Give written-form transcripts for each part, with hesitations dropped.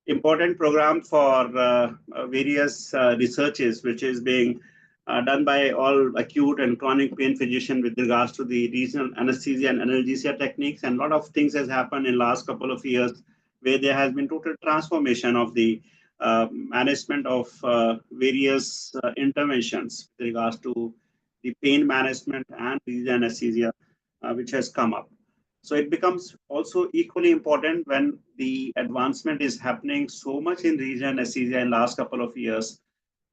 important program for various researches, which is being done by all acute and chronic pain physicians with regards to the regional anesthesia and analgesia techniques. And a lot of things has happened in last couple of years where there has been total transformation of the management of various interventions with regards to the pain management and regional anesthesia, which has come up. So it becomes also equally important when the advancement is happening so much in regional anesthesia in last couple of years.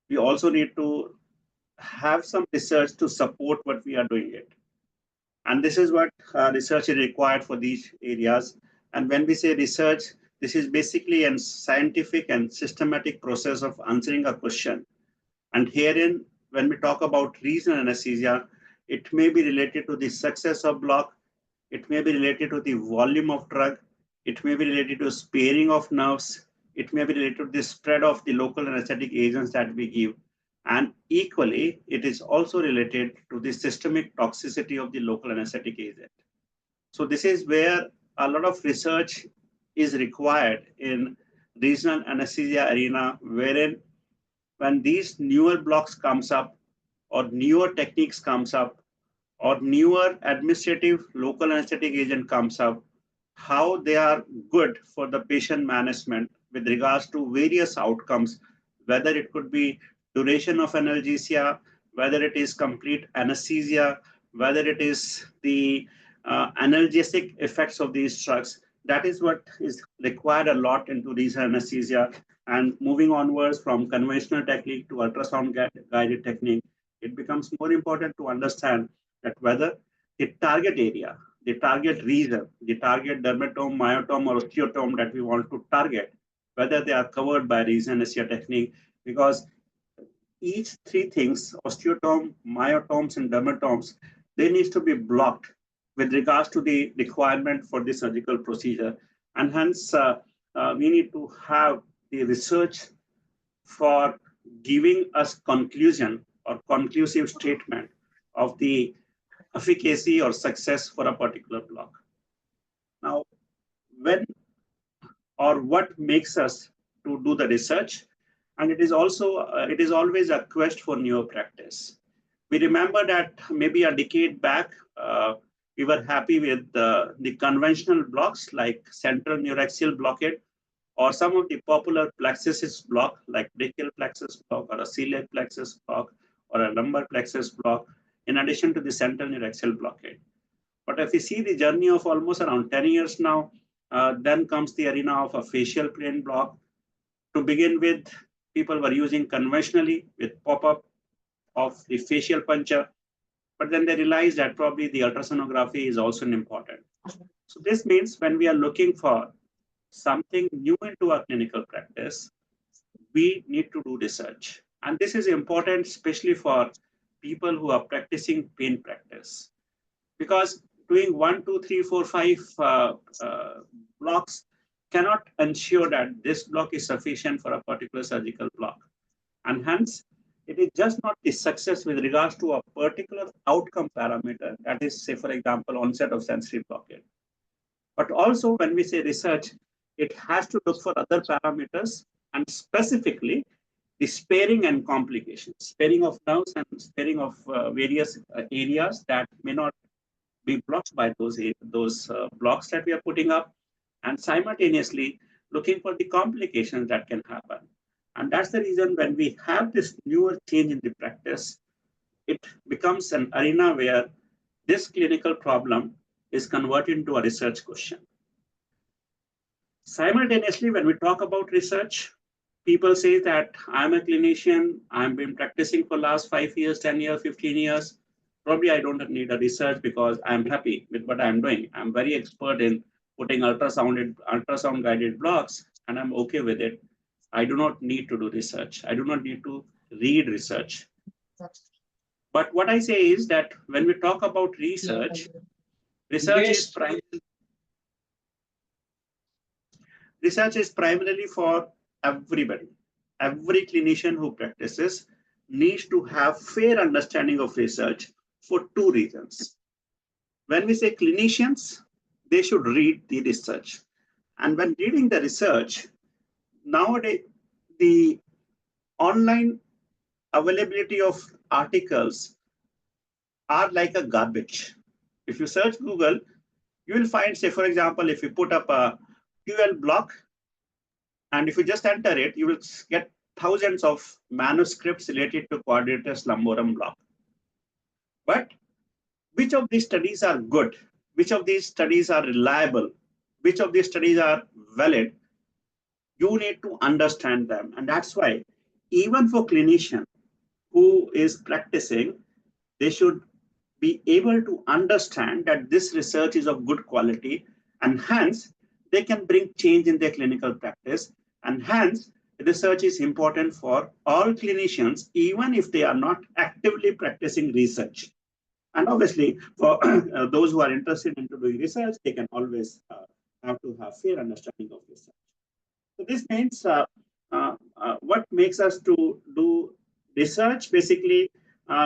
We also need to have some research to support what we are doing it. And this is what research is required for these areas. And when we say research, this is basically a scientific and systematic process of answering a question. And herein, when we talk about regional anesthesia, it may be related to the success of block, it may be related to the volume of drug, it may be related to sparing of nerves, it may be related to the spread of the local anesthetic agents that we give. And equally, it is also related to the systemic toxicity of the local anesthetic agent. So this is where a lot of research is required in regional anesthesia arena, wherein when these newer blocks comes up or newer techniques comes up or newer administrative local anesthetic agent comes up, how they are good for the patient management with regards to various outcomes, whether it could be duration of analgesia, whether it is complete anesthesia, whether it is the analgesic effects of these drugs. That is what is required a lot into regional anesthesia. And moving onwards from conventional technique to ultrasound guided technique, it becomes more important to understand that whether the target area, the target region, the target dermatome, myotome, or osteotome that we want to target, whether they are covered by regional anesthesia technique, because each three things, osteotome, myotomes, and dermatomes, they need to be blocked with regards to the requirement for the surgical procedure. And hence, we need to have the research for giving us conclusion or conclusive statement of the efficacy or success for a particular block. Now, when or what makes us to do the research? And it is also, it is always a quest for newer practice. We remember that maybe a decade back, we were happy with the conventional blocks like central neuraxial blockade or some of the popular plexus block like brachial plexus block or a celiac plexus block or a lumbar plexus block, in addition to the central neuraxial blockade. But if we see the journey of almost around 10 years now, then comes the arena of a facial plane block. To begin with, people were using conventionally with pop-up of the facial puncture, but then they realized that probably the ultrasonography is also important. So this means when we are looking for something new into our clinical practice, we need to do research. And this is important, especially for people who are practicing pain practice. Because doing 1, 2, 3, 4, 5 blocks cannot ensure that this block is sufficient for a particular surgical block. And hence, it is just not the success with regards to a particular outcome parameter, that is, say, for example, onset of sensory blockade. But also, when we say research, it has to look for other parameters, and specifically, the sparing and complications, sparing of nerves and sparing of various areas that may not be blocked by those blocks that we are putting up, and simultaneously looking for the complications that can happen. And that's the reason when we have this newer change in the practice, it becomes an arena where this clinical problem is converted into a research question. Simultaneously, when we talk about research, people say that I'm a clinician, I've been practicing for last 5 years, 10 years, 15 years. Probably I don't need a research because I'm happy with what I'm doing. I'm very expert in putting ultrasound guided blocks, and I'm okay with it. I do not need to do research. I do not need to read research. But what I say is that when we talk about research, research is primarily for everybody. Every clinician who practices needs to have fair understanding of research for 2 reasons. When we say clinicians, they should read the research. And when reading the research, nowadays, the online availability of articles are like a garbage. If you search Google, you will find, say, for example, if you put up a QL block, and if you just enter it, you will get thousands of manuscripts related to quadratus lumborum block. But which of these studies are good? Which of these studies are reliable? Which of these studies are valid? You need to understand them. And that's why even for clinician who is practicing, they should be able to understand that this research is of good quality, and hence they can bring change in their clinical practice. And hence research is important for all clinicians, even if they are not actively practicing research. And obviously, for those who are interested in doing research, they can always have to have fair understanding of research. So this means what makes us to do research, basically,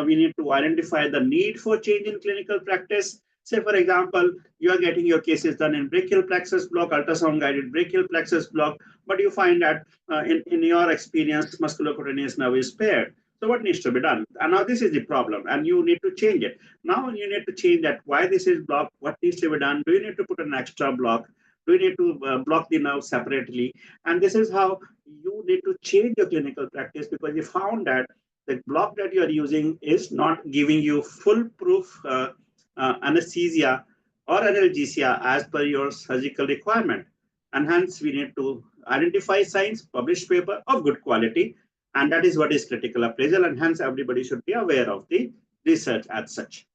we need to identify the need for change in clinical practice. Say, for example, you are getting your cases done in brachial plexus block, ultrasound guided brachial plexus block, but you find that in your experience, musculocutaneous nerve is spared. So what needs to be done? And now this is the problem, and you need to change it. Now you need to change that. Why this is blocked? What needs to be done? Do you need to put an extra block? Do you need to block the nerve separately? And this is how you need to change your clinical practice, because you found that the block that you are using is not giving you foolproof anesthesia or analgesia as per your surgical requirement. And hence, we need to identify signs, publish paper of good quality, and that is what is critical appraisal, and hence everybody should be aware of the research as such.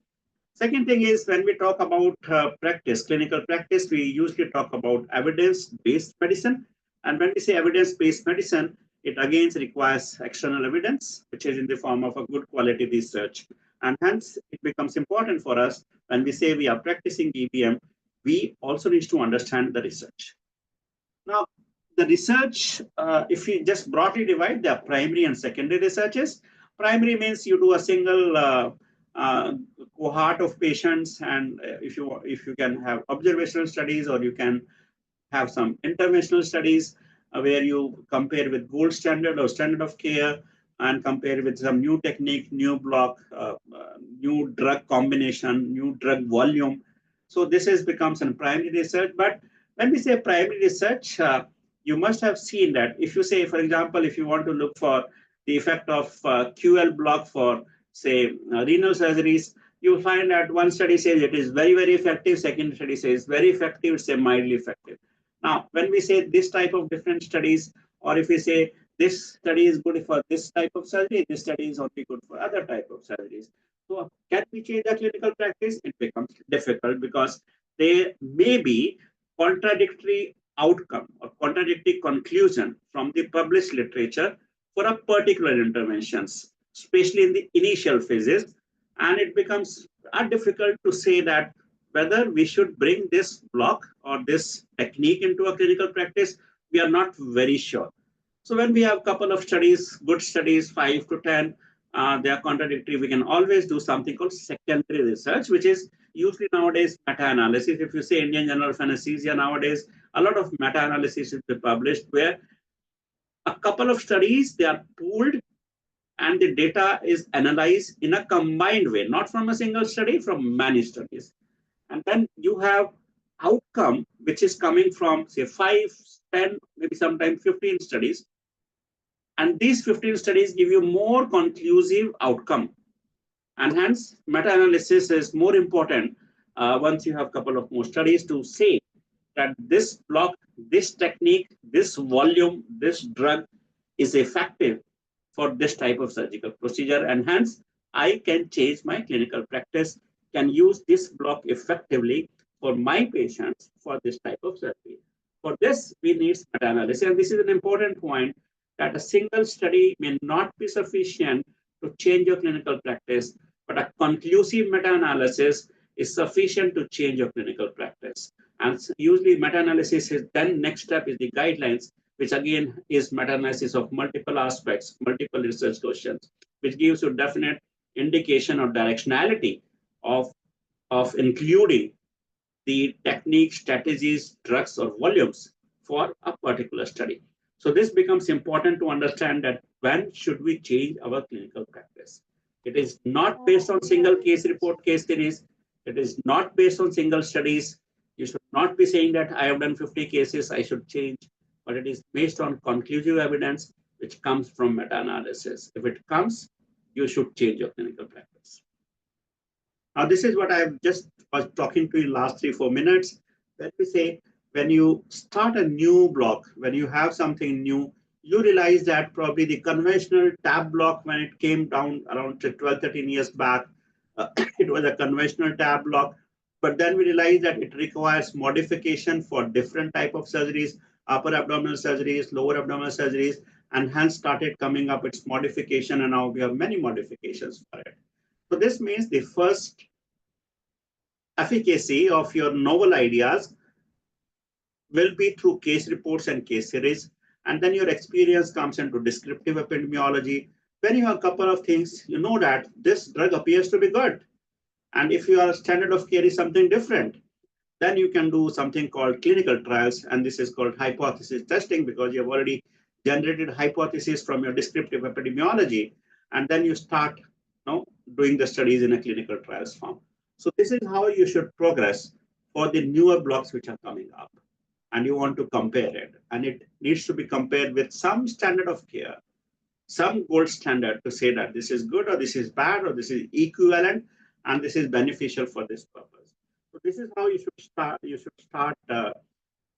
Second thing is, when we talk about practice, clinical practice, we usually talk about evidence-based medicine. And when we say evidence-based medicine, it again requires external evidence, which is in the form of a good quality research. And hence, it becomes important for us when we say we are practicing EBM, we also need to understand the research. Now, the research, if we just broadly divide, there are primary and secondary researches. Primary means you do a single cohort of patients, and if you can have observational studies, or you can have some interventional studies where you compare with gold standard or standard of care, and compare with some new technique, new block, new drug combination, new drug volume. So this becomes a primary research. But when we say primary research, you must have seen that if you say, for example, if you want to look for the effect of QL block for, say, renal surgeries, you find that one study says it is very, very effective. Second study says very effective, say mildly effective. Now, when we say this type of different studies, or if we say this study is good for this type of surgery, this study is only good for other type of surgeries. So can we change the clinical practice? It becomes difficult because there may be contradictory outcome or contradictory conclusion from the published literature for a particular interventions, especially in the initial phases. And it becomes difficult to say that whether we should bring this block or this technique into a clinical practice. We are not very sure. So when we have a couple of studies, good studies, 5 to 10, they are contradictory, we can always do something called secondary research, which is usually nowadays meta-analysis. If you say Indian Journal of Anesthesia nowadays, a lot of meta-analysis is published where a couple of studies, they are pooled and the data is analyzed in a combined way, not from a single study, from many studies. And then you have outcome, which is coming from, say, 5, 10, maybe sometimes 15 studies. And these 15 studies give you more conclusive outcome. And hence, meta-analysis is more important once you have a couple of more studies to say that this block, this technique, this volume, this drug is effective for this type of surgical procedure. And hence, I can change my clinical practice, can use this block effectively for my patients for this type of surgery. For this, we need meta-analysis. And this is an important point, that a single study may not be sufficient to change your clinical practice, but a conclusive meta-analysis is sufficient to change your clinical practice. And usually meta-analysis is then next step is the guidelines, which again is meta-analysis of multiple aspects, multiple research questions, which gives you definite indication or directionality of including the techniques, strategies, drugs, or volumes for a particular study. So this becomes important to understand that when should we change our clinical practice. It is not based on single case report, case series. It is not based on single studies. You should not be saying that I have done 50 cases, I should change, but it is based on conclusive evidence which comes from meta-analysis. If it comes, you should change your clinical practice. Now, this is what I just was talking to you last 3-4 minutes. Let me say, when you start a new block, when you have something new, you realize that probably the conventional tab block, when it came down around 12, 13 years back, it was a conventional tab block. But then we realized that it requires modification for different type of surgeries, upper abdominal surgeries, lower abdominal surgeries, and hence started coming up its modification, and now we have many modifications for it. So this means the first efficacy of your novel ideas will be through case reports and case series, and then your experience comes into descriptive epidemiology. When you have a couple of things, you know that this drug appears to be good. And if your standard of care is something different, then you can do something called clinical trials, and this is called hypothesis testing, because you have already generated hypothesis from your descriptive epidemiology, and then you start doing the studies in a clinical trials form. So this is how you should progress for the newer blocks which are coming up, and you want to compare it, and it needs to be compared with some standard of care, some gold standard, to say that this is good or this is bad or this is equivalent and this is beneficial for this purpose. So this is how you should start. You should start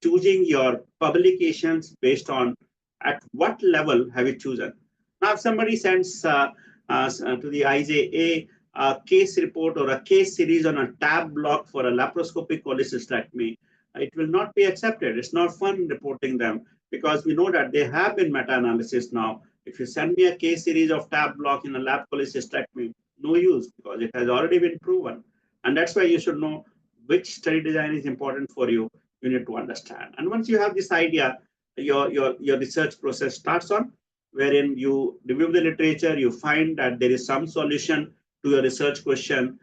choosing your publications based on at what level have you chosen. Now, if somebody sends to the IJA a case report or a case series on a tab block for a laparoscopic cholecystectomy, it will not be accepted. It's not fun reporting them, because we know that they have been meta-analysis now. If you send me a case series of tab block in a lap cholecystectomy, no use, because it has already been proven. And that's why you should know which study design is important for you. You need to understand. And once you have this idea, your research process starts on, wherein you review the literature, you find that there is some solution to your research question,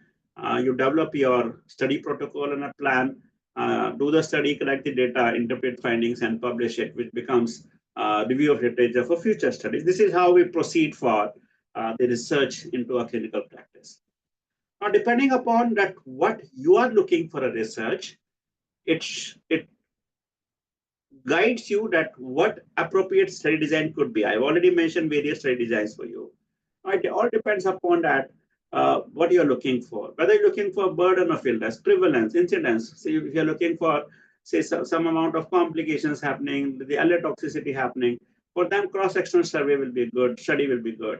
you develop your study protocol and a plan, do the study, collect the data, interpret findings, and publish it, which becomes review of literature for future studies. This is how we proceed for the research into a clinical practice. Now, depending upon that what you are looking for a research, it guides you that what appropriate study design could be. I've already mentioned various study designs for you. It all depends upon that what you're looking for. Whether you're looking for burden of illness, prevalence, incidence. So if you're looking for, say, some amount of complications happening, the allotoxicity happening, for them cross-sectional survey will be good, study will be good.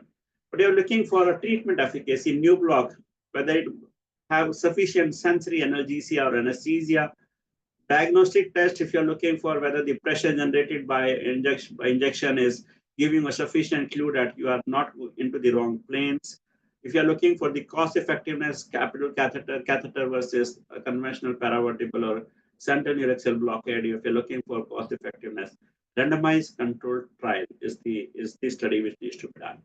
But you're looking for a treatment efficacy, new block, whether it have sufficient sensory analgesia or anesthesia. Diagnostic test, if you're looking for whether the pressure generated by injection is giving a sufficient clue that you are not into the wrong planes. If you're looking for the cost effectiveness, capital catheter versus a conventional paravertebral or central neuraxial blockade, if you're looking for cost effectiveness, randomized controlled trial is the study which needs to be done.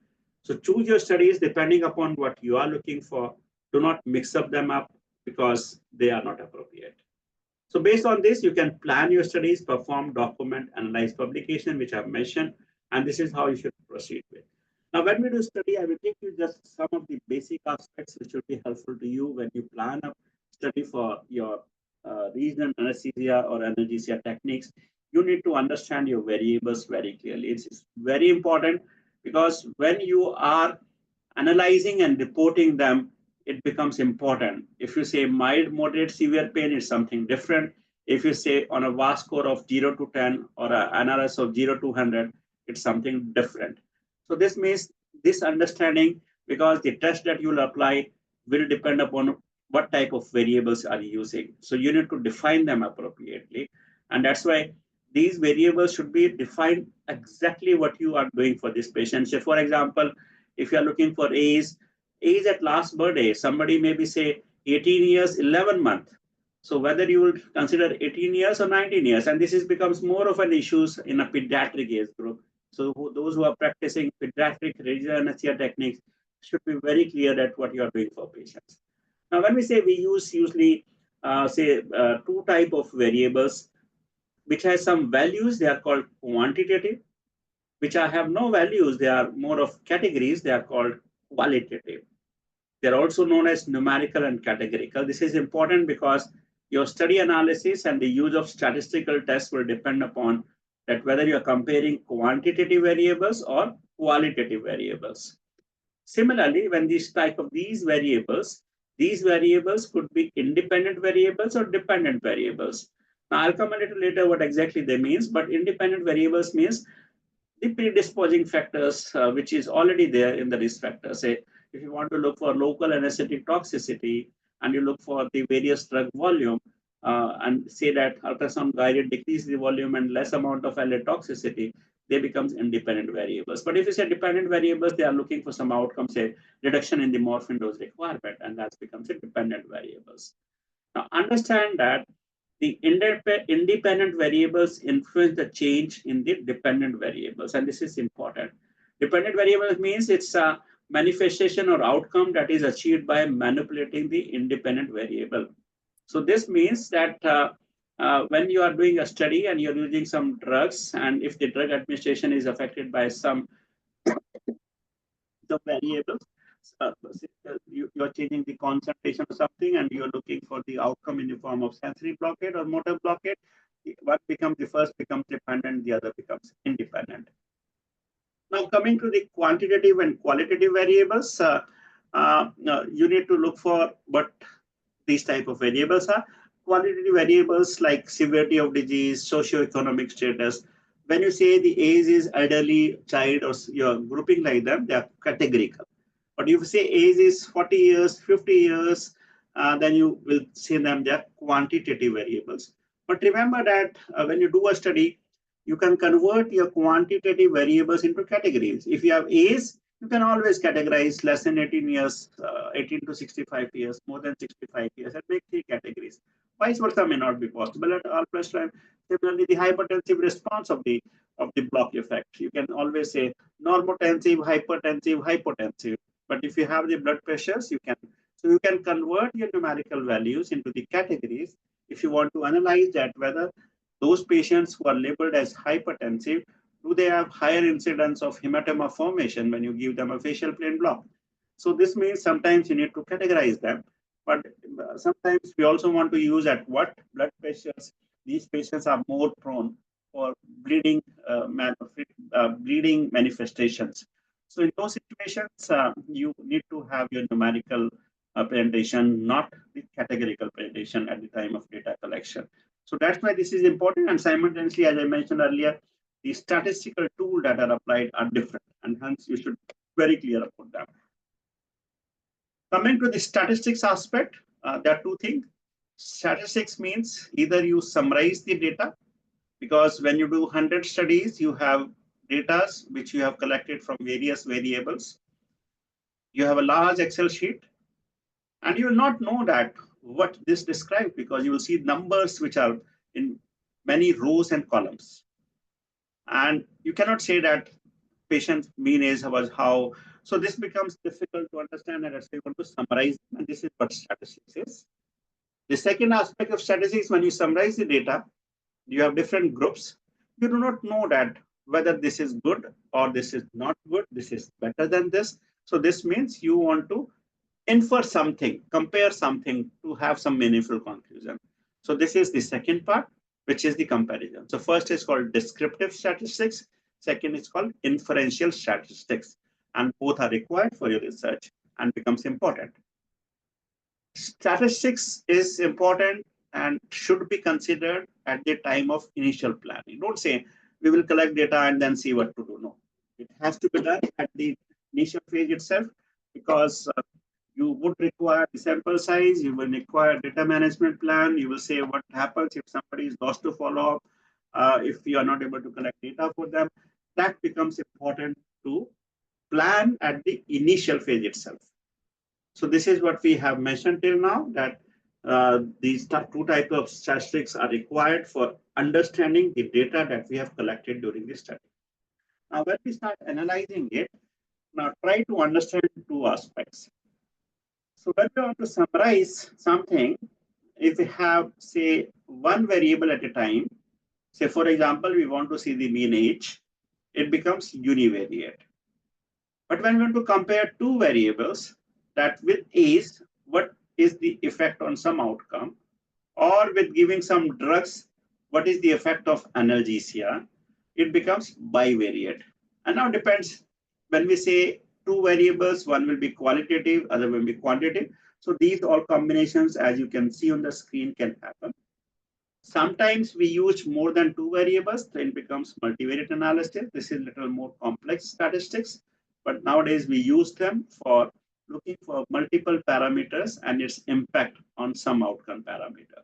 So choose your studies depending upon what you are looking for. Do not mix them up because they are not appropriate. So based on this, you can plan your studies, perform, document, analyze publication, which I've mentioned, and this is how you should proceed with. Now, when we do study, I will take you just some of the basic aspects which will be helpful to you when you plan a study for your regional anesthesia or analgesia techniques. You need to understand your variables very clearly. It's very important, because when you are analyzing and reporting them, it becomes important. If you say mild, moderate, severe pain, it's something different. If you say on a VAS score of 0 to 10 or an NRS of 0 to 100, it's something different. So this means this understanding, because the test that you will apply will depend upon what type of variables are you using. So you need to define them appropriately. And that's why these variables should be defined exactly what you are doing for this patient. So for example, if you are looking for age at last birthday, somebody maybe say 18 years, 11 months. So whether you will consider 18 years or 19 years, and this becomes more of an issue in a pediatric age group. So those who are practicing pediatric regional anesthesia techniques should be very clear at what you are doing for patients. Now, when we say we use usually say two type of variables which has some values, they are called quantitative, which have no values, they are more of categories, they are called qualitative. They're also known as numerical and categorical. This is important because your study analysis and the use of statistical tests will depend upon that whether you're comparing quantitative variables or qualitative variables. Similarly, when these variables could be independent variables or dependent variables. Now, I'll come a little later what exactly they means, but independent variables means the predisposing factors, which is already there in the risk factor. Say, if you want to look for local anesthetic toxicity and you look for the various drug volume and say that ultrasound guided decrease the volume and less amount of allied toxicity, they becomes independent variables. But if you say dependent variables, they are looking for some outcome, say reduction in the morphine dose requirement, and that becomes a dependent variables. Now understand that the independent variables influence the change in the dependent variables, and this is important. Dependent variables means it's a manifestation or outcome that is achieved by manipulating the independent variable. So this means that when you are doing a study and you're using some drugs, and if the drug administration is affected by some the variables, you're changing the concentration of something and you're looking for the outcome in the form of sensory blockade or motor blockade. What becomes the first becomes dependent, the other becomes independent. Now coming to the quantitative and qualitative variables, you need to look for what these type of variables are. Qualitative variables like severity of disease, socioeconomic status. When you say the age is elderly, child, or you're grouping like them, they are categorical. But if you say age is 40 years, 50 years, then you will say them they are quantitative variables. But remember that when you do a study, you can convert your quantitative variables into categories. If you have age, you can always categorize less than 18 years, 18 to 65 years, more than 65 years, and make three categories. Vice versa may not be possible at all plus time. Similarly, the hypertensive response of the block effect. You can always say normotensive, hypertensive, hypotensive. But if you have the blood pressures, you can convert your numerical values into the categories. If you want to analyze that whether those patients who are labeled as hypertensive, do they have higher incidence of hematoma formation when you give them a facial plane block? So this means sometimes you need to categorize them, but sometimes we also want to use at what blood pressures these patients are more prone for bleeding, bleeding manifestations. So in those situations, you need to have your numerical presentation, not the categorical presentation at the time of data collection. So that's why this is important. And simultaneously, as I mentioned earlier, the statistical tools that are applied are different, and hence you should be very clear about that. Coming to the statistics aspect, there are two things. Statistics means either you summarize the data, because when you do 100 studies, you have data which you have collected from various variables. You have a large Excel sheet, and you will not know that what this describes, because you will see numbers which are in many rows and columns. And you cannot say that patient mean age was how. So this becomes difficult to understand, and that's why you want to summarize, and this is what statistics is. The second aspect of statistics, when you summarize the data, you have different groups. You do not know that whether this is good or this is not good, this is better than this. So this means you want to infer something, compare something to have some meaningful conclusion. So this is the second part, which is the comparison. So first is called descriptive statistics. Second is called inferential statistics. And both are required for your research and becomes important. Statistics is important and should be considered at the time of initial planning. Don't say, we will collect data and then see what to do. No, it has to be done at the initial phase itself, because you would require the sample size, you will require data management plan, you will say what happens if somebody is lost to follow up, if you are not able to collect data for them. That becomes important to plan at the initial phase itself. So this is what we have mentioned till now, that these two types of statistics are required for understanding the data that we have collected during this study. Now, when we start analyzing it, now try to understand two aspects. So when we want to summarize something, if we have, say, one variable at a time, say, for example, we want to see the mean age, it becomes univariate. But when we want to compare two variables, that with age, what is the effect on some outcome, or with giving some drugs, what is the effect of analgesia, it becomes bivariate. And now depends, when we say two variables, one will be qualitative, other will be quantitative. So these all combinations, as you can see on the screen, can happen. Sometimes we use more than two variables, then it becomes multivariate analysis. This is a little more complex statistics, but nowadays we use them for looking for multiple parameters and its impact on some outcome parameter.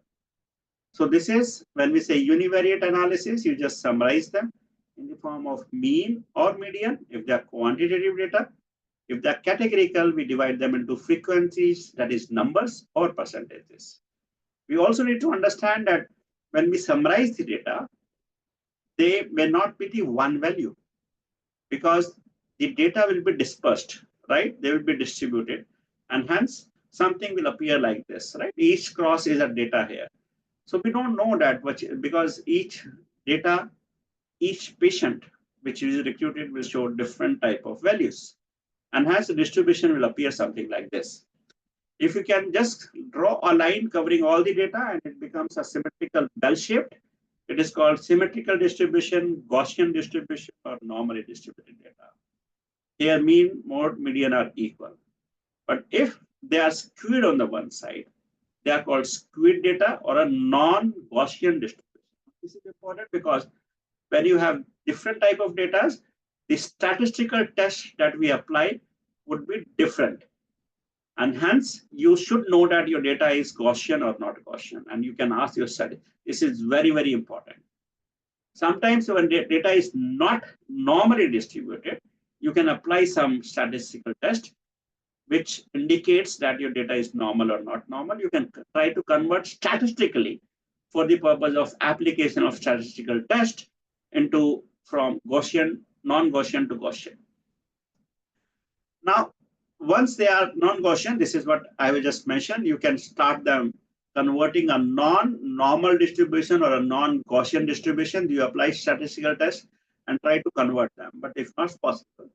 So this is when we say univariate analysis, you just summarize them in the form of mean or median if they are quantitative data. If they are categorical, we divide them into frequencies, that is numbers or percentages. We also need to understand that when we summarize the data, they may not be the one value because the data will be dispersed, right? They will be distributed, and hence something will appear like this, right? Each cross is a data here. So we don't know that much because each data, each patient which is recruited will show different type of values, and hence the distribution will appear something like this. If you can just draw a line covering all the data and it becomes a symmetrical bell-shaped, it is called symmetrical distribution, Gaussian distribution, or normally distributed data. Here mean, mode, median are equal. But if they are skewed on the one side, they are called skewed data or a non-Gaussian distribution. This is important because when you have different type of data, the statistical test that we apply would be different. And hence, you should know that your data is Gaussian or not Gaussian. And you can ask your study. This is very, very important. Sometimes when data is not normally distributed, you can apply some statistical test which indicates that your data is normal or not normal. You can try to convert statistically for the purpose of application of statistical test into from Gaussian, non-Gaussian to Gaussian. Now, once they are non-Gaussian, this is what I will just mention, you can start them converting a non-normal distribution or a non-Gaussian distribution. You apply statistical test and try to convert them, but if not possible.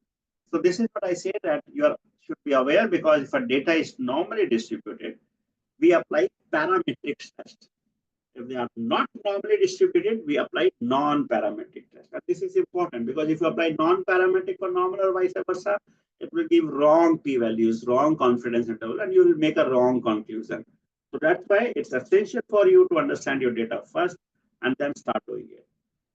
So this is what I say that you should be aware, because if a data is normally distributed, we apply parametric test. If they are not normally distributed, we apply non-parametric test. And this is important because if you apply non-parametric for normal or vice versa, it will give wrong p-values, wrong confidence interval, and you will make a wrong conclusion. So that's why it's essential for you to understand your data first and then start doing it.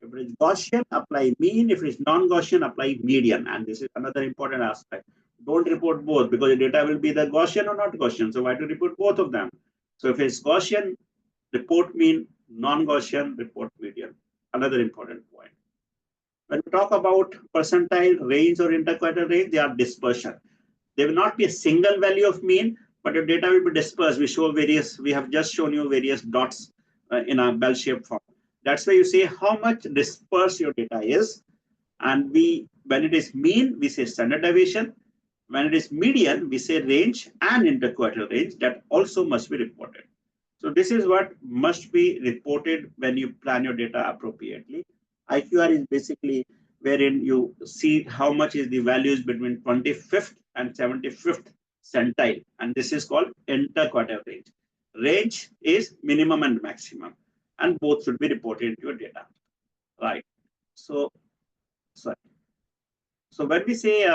If it is Gaussian, apply mean. If it is non-Gaussian, apply median. And this is another important aspect. Don't report both because the data will be the Gaussian or not Gaussian. So why to report both of them? So if it's Gaussian, report mean, non-Gaussian, report median. Another important point. When we talk about percentile range or interquartile range, they are dispersion. There will not be a single value of mean, but your data will be dispersed. We have just shown you various dots in a bell-shaped form. That's why you say how much dispersed your data is. And when it is mean, we say standard deviation. When it is median, we say range and interquartile range. That also must be reported. So this is what must be reported when you plan your data appropriately. IQR is basically wherein you see how much is the values between 25th and 75th centile. And this is called interquartile range. Range is minimum and maximum, and both should be reported into your data, right? So when we say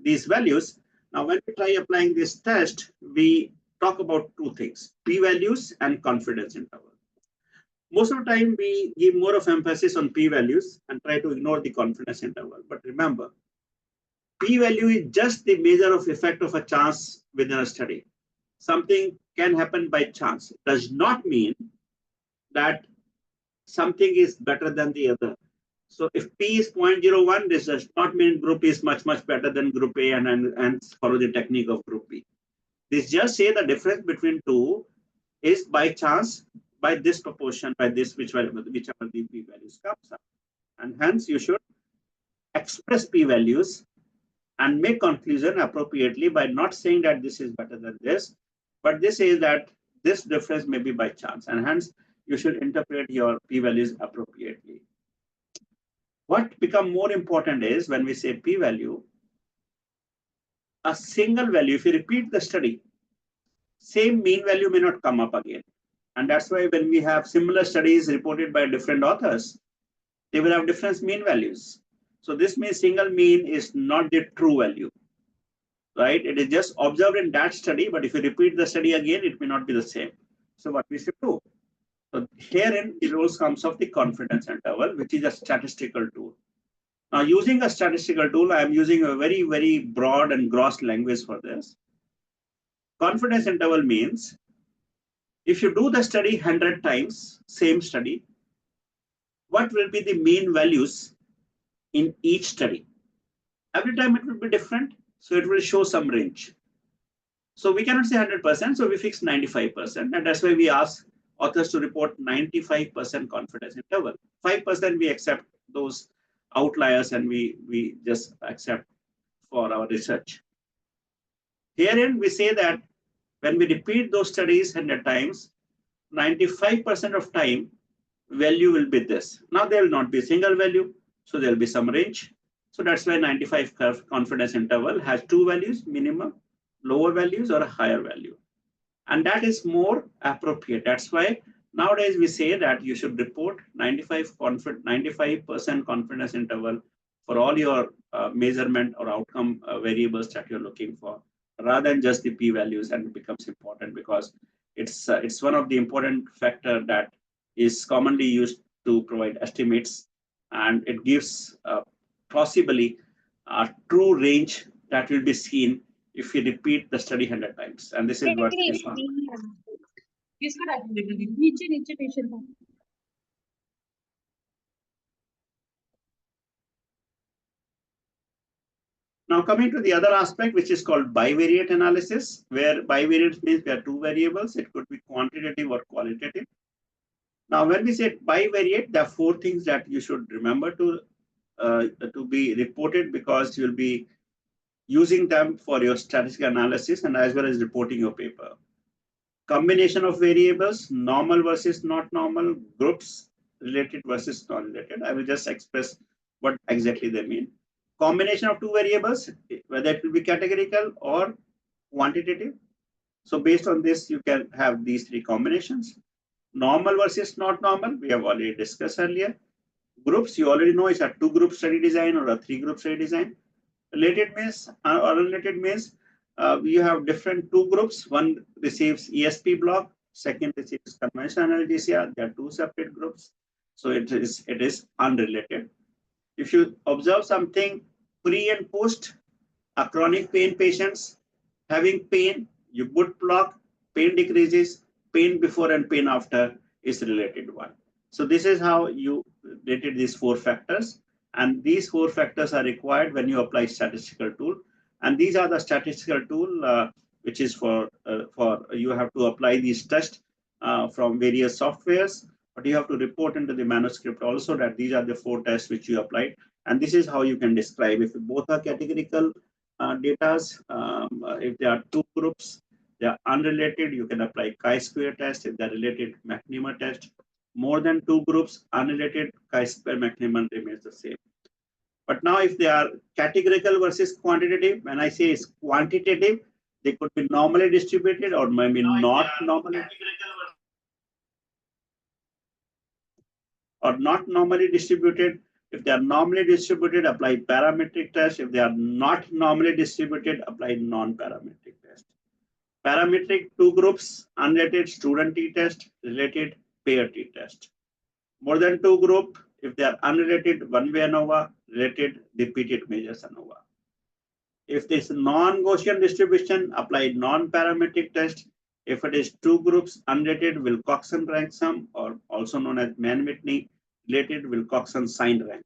these values, now when we try applying this test, we talk about two things, p-values and confidence interval. Most of the time, we give more of emphasis on p-values and try to ignore the confidence interval. But remember, p-value is just the measure of effect of a chance within a study. Something can happen by chance. It does not mean that something is better than the other. So if P is 0.01, this does not mean group is much, much better than group A and follow the technique of group B. This just say the difference between two is by chance, by this proportion, by this, whichever the p-values comes up. And hence you should express p-values and make conclusion appropriately by not saying that this is better than this, but this is that this difference may be by chance, and hence you should interpret your p-values appropriately. What become more important is when we say p-value, a single value, if you repeat the study, same mean value may not come up again. And that's why when we have similar studies reported by different authors, they will have different mean values. So this means single mean is not the true value, right? It is just observed in that study, but if you repeat the study again, it may not be the same. So what we should do? So herein the rules comes of the confidence interval, which is a statistical tool. Now, using a statistical tool, I am using a very, very broad and gross language for this. Confidence interval means if you do the study 100 times, same study, what will be the mean values in each study? Every time it will be different, so it will show some range. So we cannot say 100%, so we fix 95%, and that's why we ask authors to report 95% confidence interval. 5% we accept those outliers and we just accept for our research. Herein we say that when we repeat those studies 100 times, 95% of time value will be this. Now there will not be a single value, so there will be some range. So that's why 95 confidence interval has two values, minimum, lower values or a higher value. And that is more appropriate. That's why nowadays we say that you should report 95% confidence interval for all your measurement or outcome variables that you're looking for, rather than just the p-values, and it becomes important because it's one of the important factor that is commonly used to provide estimates, and it gives possibly a true range that will be seen if you repeat the study 100 times. And this is what is on. Now coming to the other aspect, which is called bivariate analysis, where bivariate means there are two variables. It could be quantitative or qualitative. Now when we say bivariate, there are four things that you should remember to be reported, because you'll be using them for your statistical analysis and as well as reporting your paper. Combination of variables, normal versus not normal, groups, related versus non-related. I will just express what exactly they mean. Combination of two variables, whether it will be categorical or quantitative. So based on this, you can have these three combinations. Normal versus not normal, we have already discussed earlier. Groups, you already know, it's a two-group study design or a three-group study design. Related means, or unrelated means, you have different two groups. One receives ESP block, second receives conventional analgesia. They are two separate groups. So it is unrelated. If you observe something pre and post, a chronic pain patients having pain, you put block, pain decreases, pain before and pain after is related one. So this is how you rated these four factors. And these four factors are required when you apply statistical tool. And these are the statistical tool which is for you have to apply these tests from various softwares, but you have to report into the manuscript also that these are the four tests which you applied. And this is how you can describe if both are categorical data. If there are two groups, they are unrelated, you can apply chi-square test. If they are related, McNemer test. More than two groups, unrelated, chi-square McNemer remains the same. But now if they are categorical versus quantitative, when I say it's quantitative, they could be normally distributed or maybe not normally or not normally distributed. If they are normally distributed, apply parametric test. If they are not normally distributed, apply non-parametric test. Parametric, two groups, unrelated, student t-test, related, pair t-test. More than two group, if they are unrelated, one-way ANOVA, related, repeated measures ANOVA. If this non-Gaussian distribution, apply non-parametric test. If it is two groups, unrelated, Wilcoxon rank sum, or also known as Mann-Whitney, related, Wilcoxon signed rank.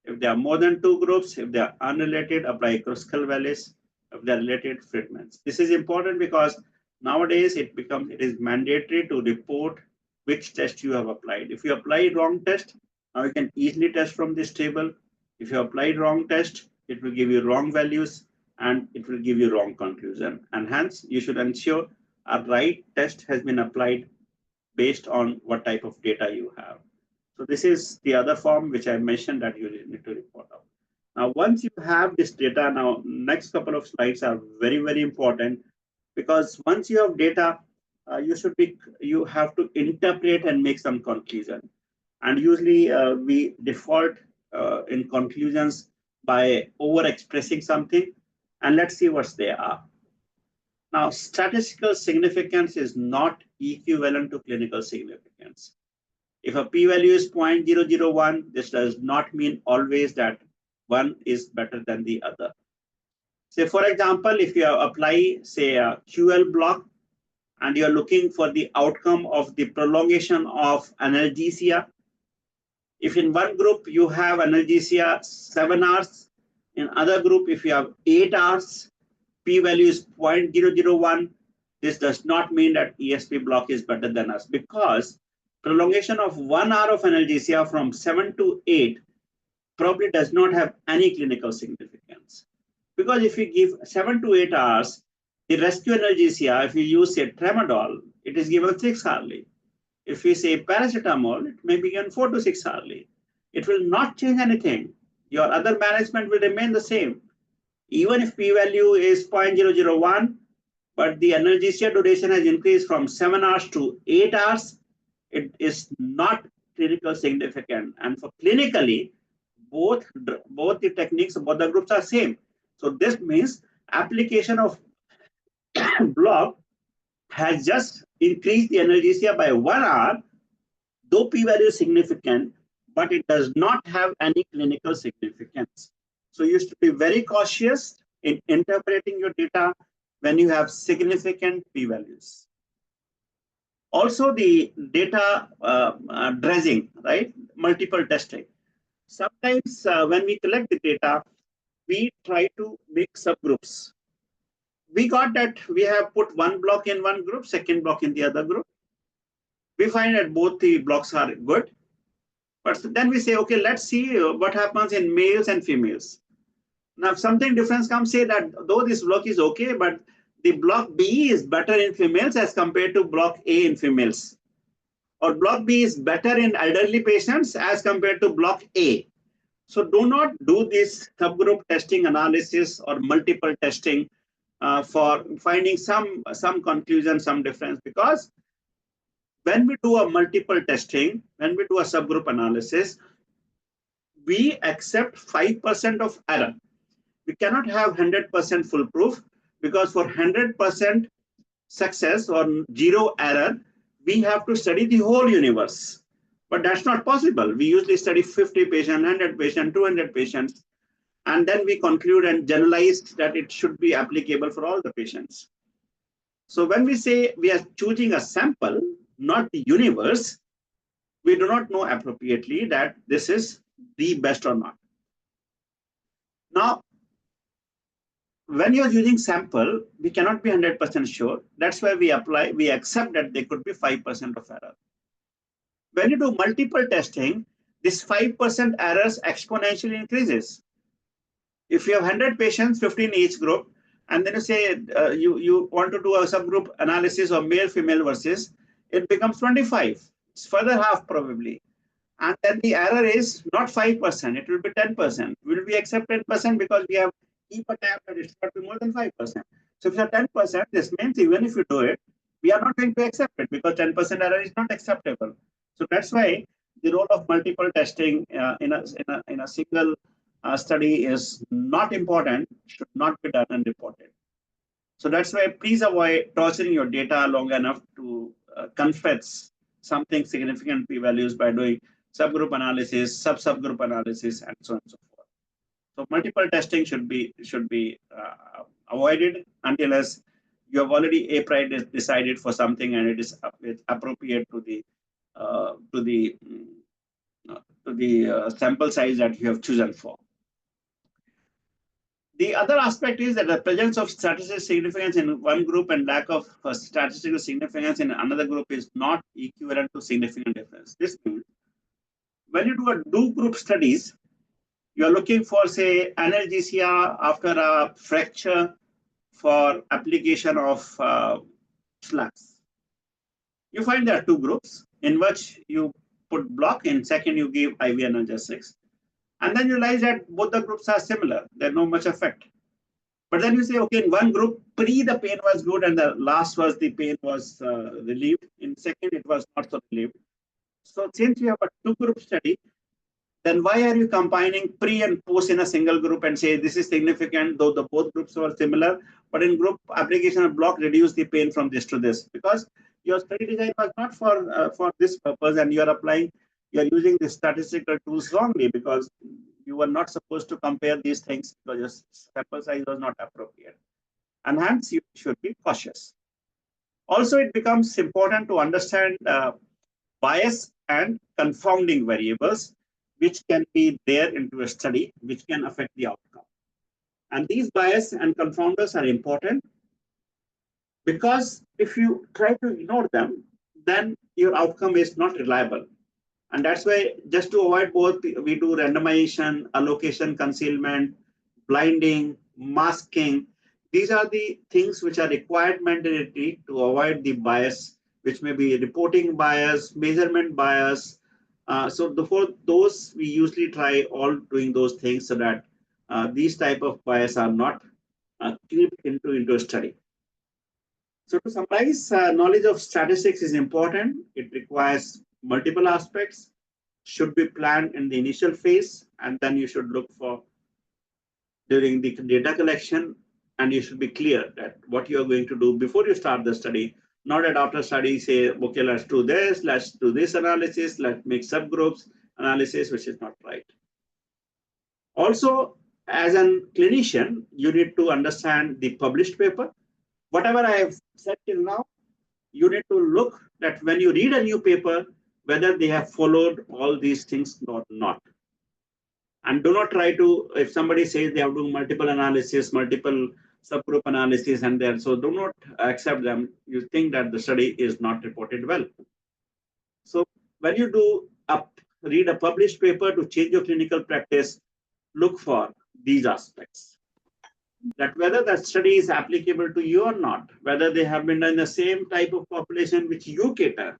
If there are more than two groups, if they are unrelated, apply Kruskal-Wallis. If they are related, Friedman's. This is important because nowadays it is mandatory to report which test you have applied. If you apply wrong test, now you can easily test from this table. If you applied wrong test, it will give you wrong values and it will give you wrong conclusion. And hence, you should ensure a right test has been applied based on what type of data you have. So this is the other form which I mentioned that you need to report out. Now, once you have this data, now next couple of slides are very, very important, because once you have data, you have to interpret and make some conclusion. And usually we default in conclusions by over expressing something, and let's see what they are. Now, statistical significance is not equivalent to clinical significance. If a p-value is 0.001, this does not mean always that one is better than the other. Say, for example, if you apply, say, a QL block, and you're looking for the outcome of the prolongation of analgesia, if in one group you have analgesia 7 hours, in other group if you have 8 hours, p-value is 0.001, this does not mean that ESP block is better than us, because prolongation of 1 hour of analgesia from 7 to 8 probably does not have any clinical significance. Because if you give 7 to 8 hours, the rescue analgesia, if you use say tramadol, it is given 6 hourly. If we say paracetamol, it may be given 4 to 6 hourly. It will not change anything. Your other management will remain the same. Even if p-value is 0.001, but the analgesia duration has increased from 7 hours to 8 hours, it is not clinical significant. And for clinically, both the techniques, both the groups are same. So this means application of block has just increased the analgesia by 1 hour, though p-value is significant, but it does not have any clinical significance. So you should be very cautious in interpreting your data when you have significant p-values. Also, the data dredging, right? Multiple testing. Sometimes when we collect the data, we try to make subgroups. We got that we have put one block in one group, second block in the other group. We find that both the blocks are good. But then we say, okay, let's see what happens in males and females. Now, if something different comes, say that though this block is okay, but the block B is better in females as compared to block A in females. Or block B is better in elderly patients as compared to block A. So do not do this subgroup testing analysis or multiple testing for finding some conclusion, some difference, because when we do a multiple testing, when we do a subgroup analysis, we accept 5% of error. We cannot have 100% foolproof, because for 100% success or zero error, we have to study the whole universe. But that's not possible. We usually study 50 patients, 100 patients, 200 patients, and then we conclude and generalize that it should be applicable for all the patients. So when we say we are choosing a sample, not the universe, we do not know appropriately that this is the best or not. Now, when you're using sample, we cannot be 100% sure. That's why we accept that there could be 5% of error. When you do multiple testing, this 5% errors exponentially increases. If you have 100 patients, 15 each group, and then you say you want to do a subgroup analysis of male, female versus, it becomes 25. It's further half probably. And then the error is not 5%, it will be 10%. Will we accept 10% because we have keep a tab that it's got to be more than 5%. So if it's 10%, this means even if you do it, we are not going to accept it because 10% error is not acceptable. So that's why the role of multiple testing in a single study is not important, should not be done and reported. So that's why please avoid torturing your data long enough to confess something significant p-values by doing subgroup analysis, subgroup analysis, and so on and so forth. So multiple testing should be avoided until as you have already decided for something and it is appropriate to the sample size that you have chosen for. The other aspect is that the presence of statistical significance in one group and lack of statistical significance in another group is not equivalent to significant difference. This means when you do group studies, you are looking for, say, analgesia after a fracture for application of Msterclass. You find there are two groups in which you put block, in second you give IV analgesics, and then you realize that both the groups are similar. There's no much effect. But then you say, okay, in one group, the pain was good and the last was the pain was relieved. In second, it was not so relieved. So since you have a two-group study, then why are you combining pre and post in a single group and say this is significant, though the both groups were similar, but in group application of block reduce the pain from this to this? Because your study design was not for this purpose, and you are using the statistical tools wrongly, because you were not supposed to compare these things because your sample size was not appropriate, and hence you should be cautious. Also, it becomes important to understand bias and confounding variables which can be there into a study, which can affect the outcome. And these bias and confounders are important because if you try to ignore them, then your outcome is not reliable. And that's why, just to avoid both, we do randomization, allocation, concealment, blinding, masking. These are the things which are required mandatory to avoid the bias, which may be reporting bias, measurement bias. So for those, we usually try all doing those things so that these type of bias are not creeped into a study. So to summarize, knowledge of statistics is important. It requires multiple aspects, should be planned in the initial phase, and then you should look for during the data collection, and you should be clear that what you are going to do before you start the study, not that after study say, okay, let's do this analysis, let's make subgroups analysis, which is not right. Also, as a clinician, you need to understand the published paper. Whatever I have said till now, you need to look that when you read a new paper, whether they have followed all these things or not. And do not try to, if somebody says they have to do multiple analysis, multiple subgroup analysis, and then so do not accept them. You think that the study is not reported well. So when you read a published paper to change your clinical practice, look for these aspects. That whether that study is applicable to you or not, whether they have been done in the same type of population which you cater,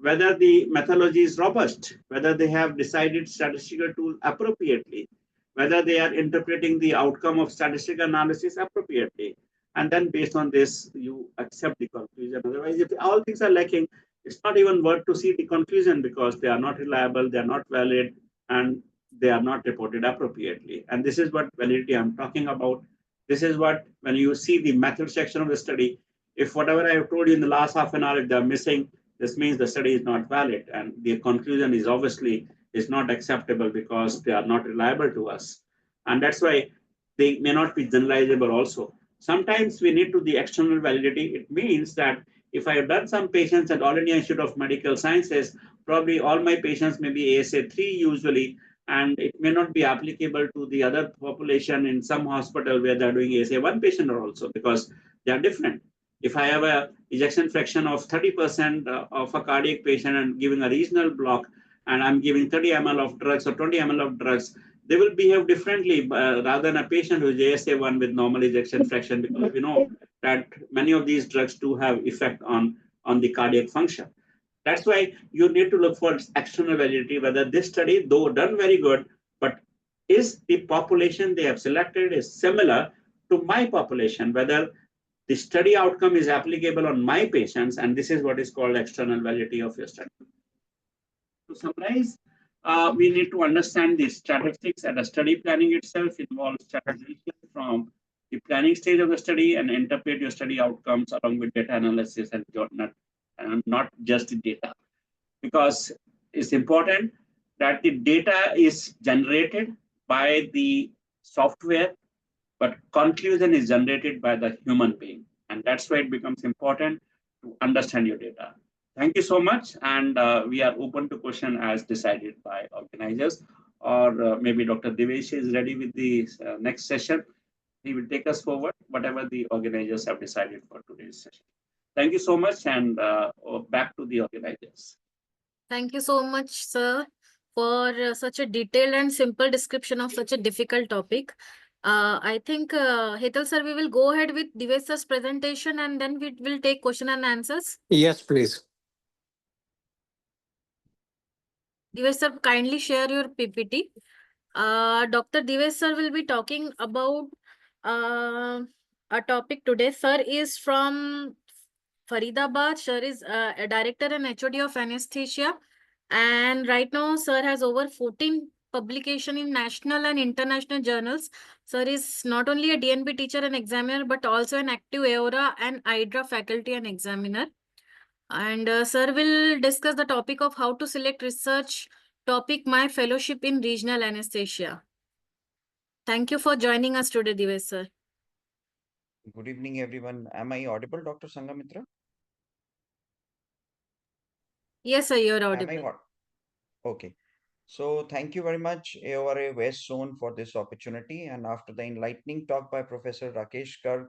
whether the methodology is robust, whether they have decided statistical tool appropriately, whether they are interpreting the outcome of statistical analysis appropriately. And then based on this, you accept the conclusion. Otherwise, if all things are lacking, it's not even worth to see the conclusion because they are not reliable, they are not valid, and they are not reported appropriately. And this is what validity I'm talking about. This is what, when you see the method section of the study, if whatever I have told you in the last half an hour, if they're missing, this means the study is not valid, and the conclusion is obviously is not acceptable because they are not reliable to us. And that's why they may not be generalizable also. Sometimes we need to the external validity. It means that if I have done some patients at All India Institute of Medical Sciences, probably all my patients may be ASA 3 usually, and it may not be applicable to the other population in some hospital where they're doing ASA 1 patient also, because they are different. If I have a ejection fraction of 30% of a cardiac patient and giving a regional block, and I'm giving 30 ml of drugs or 20 ml of drugs, they will behave differently rather than a patient who is ASA1 with normal ejection fraction, because we know that many of these drugs do have effect on the cardiac function. That's why you need to look for external validity, whether this study, though done very good, but is the population they have selected is similar to my population, whether the study outcome is applicable on my patients, and this is what is called external validity of your study. To summarize, we need to understand the statistics, and the study planning itself involves strategization from the planning stage of the study and interpret your study outcomes along with data analysis and not just the data. Because it's important that the data is generated by the software, but conclusion is generated by the human being. And that's why it becomes important to understand your data. Thank you so much. And we are open to question as decided by organizers, or maybe Dr. Divesh is ready with the next session. He will take us forward, whatever the organizers have decided for today's session. Thank you so much, and back to the organizers. Thank you so much, sir, for such a detailed and simple description of such a difficult topic. I think, Hetal sir, we will go ahead with Divesh sir's presentation and then we will take question and answers. Yes, please. Divesh sir, kindly share your PPT. Dr. Divesh sir will be talking about uh, a topic today. Sir is from Faridabad. Sir is a director and HOD of anesthesia. And right now, sir has over 14 publication in national and international journals. Sir is not only a DNB teacher and examiner, but also an active AORA and IDRA faculty and examiner. And sir will discuss the topic of how to select research topic my fellowship in regional anesthesia. Thank you for joining us today, Divesh sir. Good evening, everyone. Am I audible, Dr. Sangamitra? Yes, sir, you're Am I audible. okay? So thank you very much, AORA West Zone, for this opportunity. And after the enlightening talk by Professor Rakesh Garg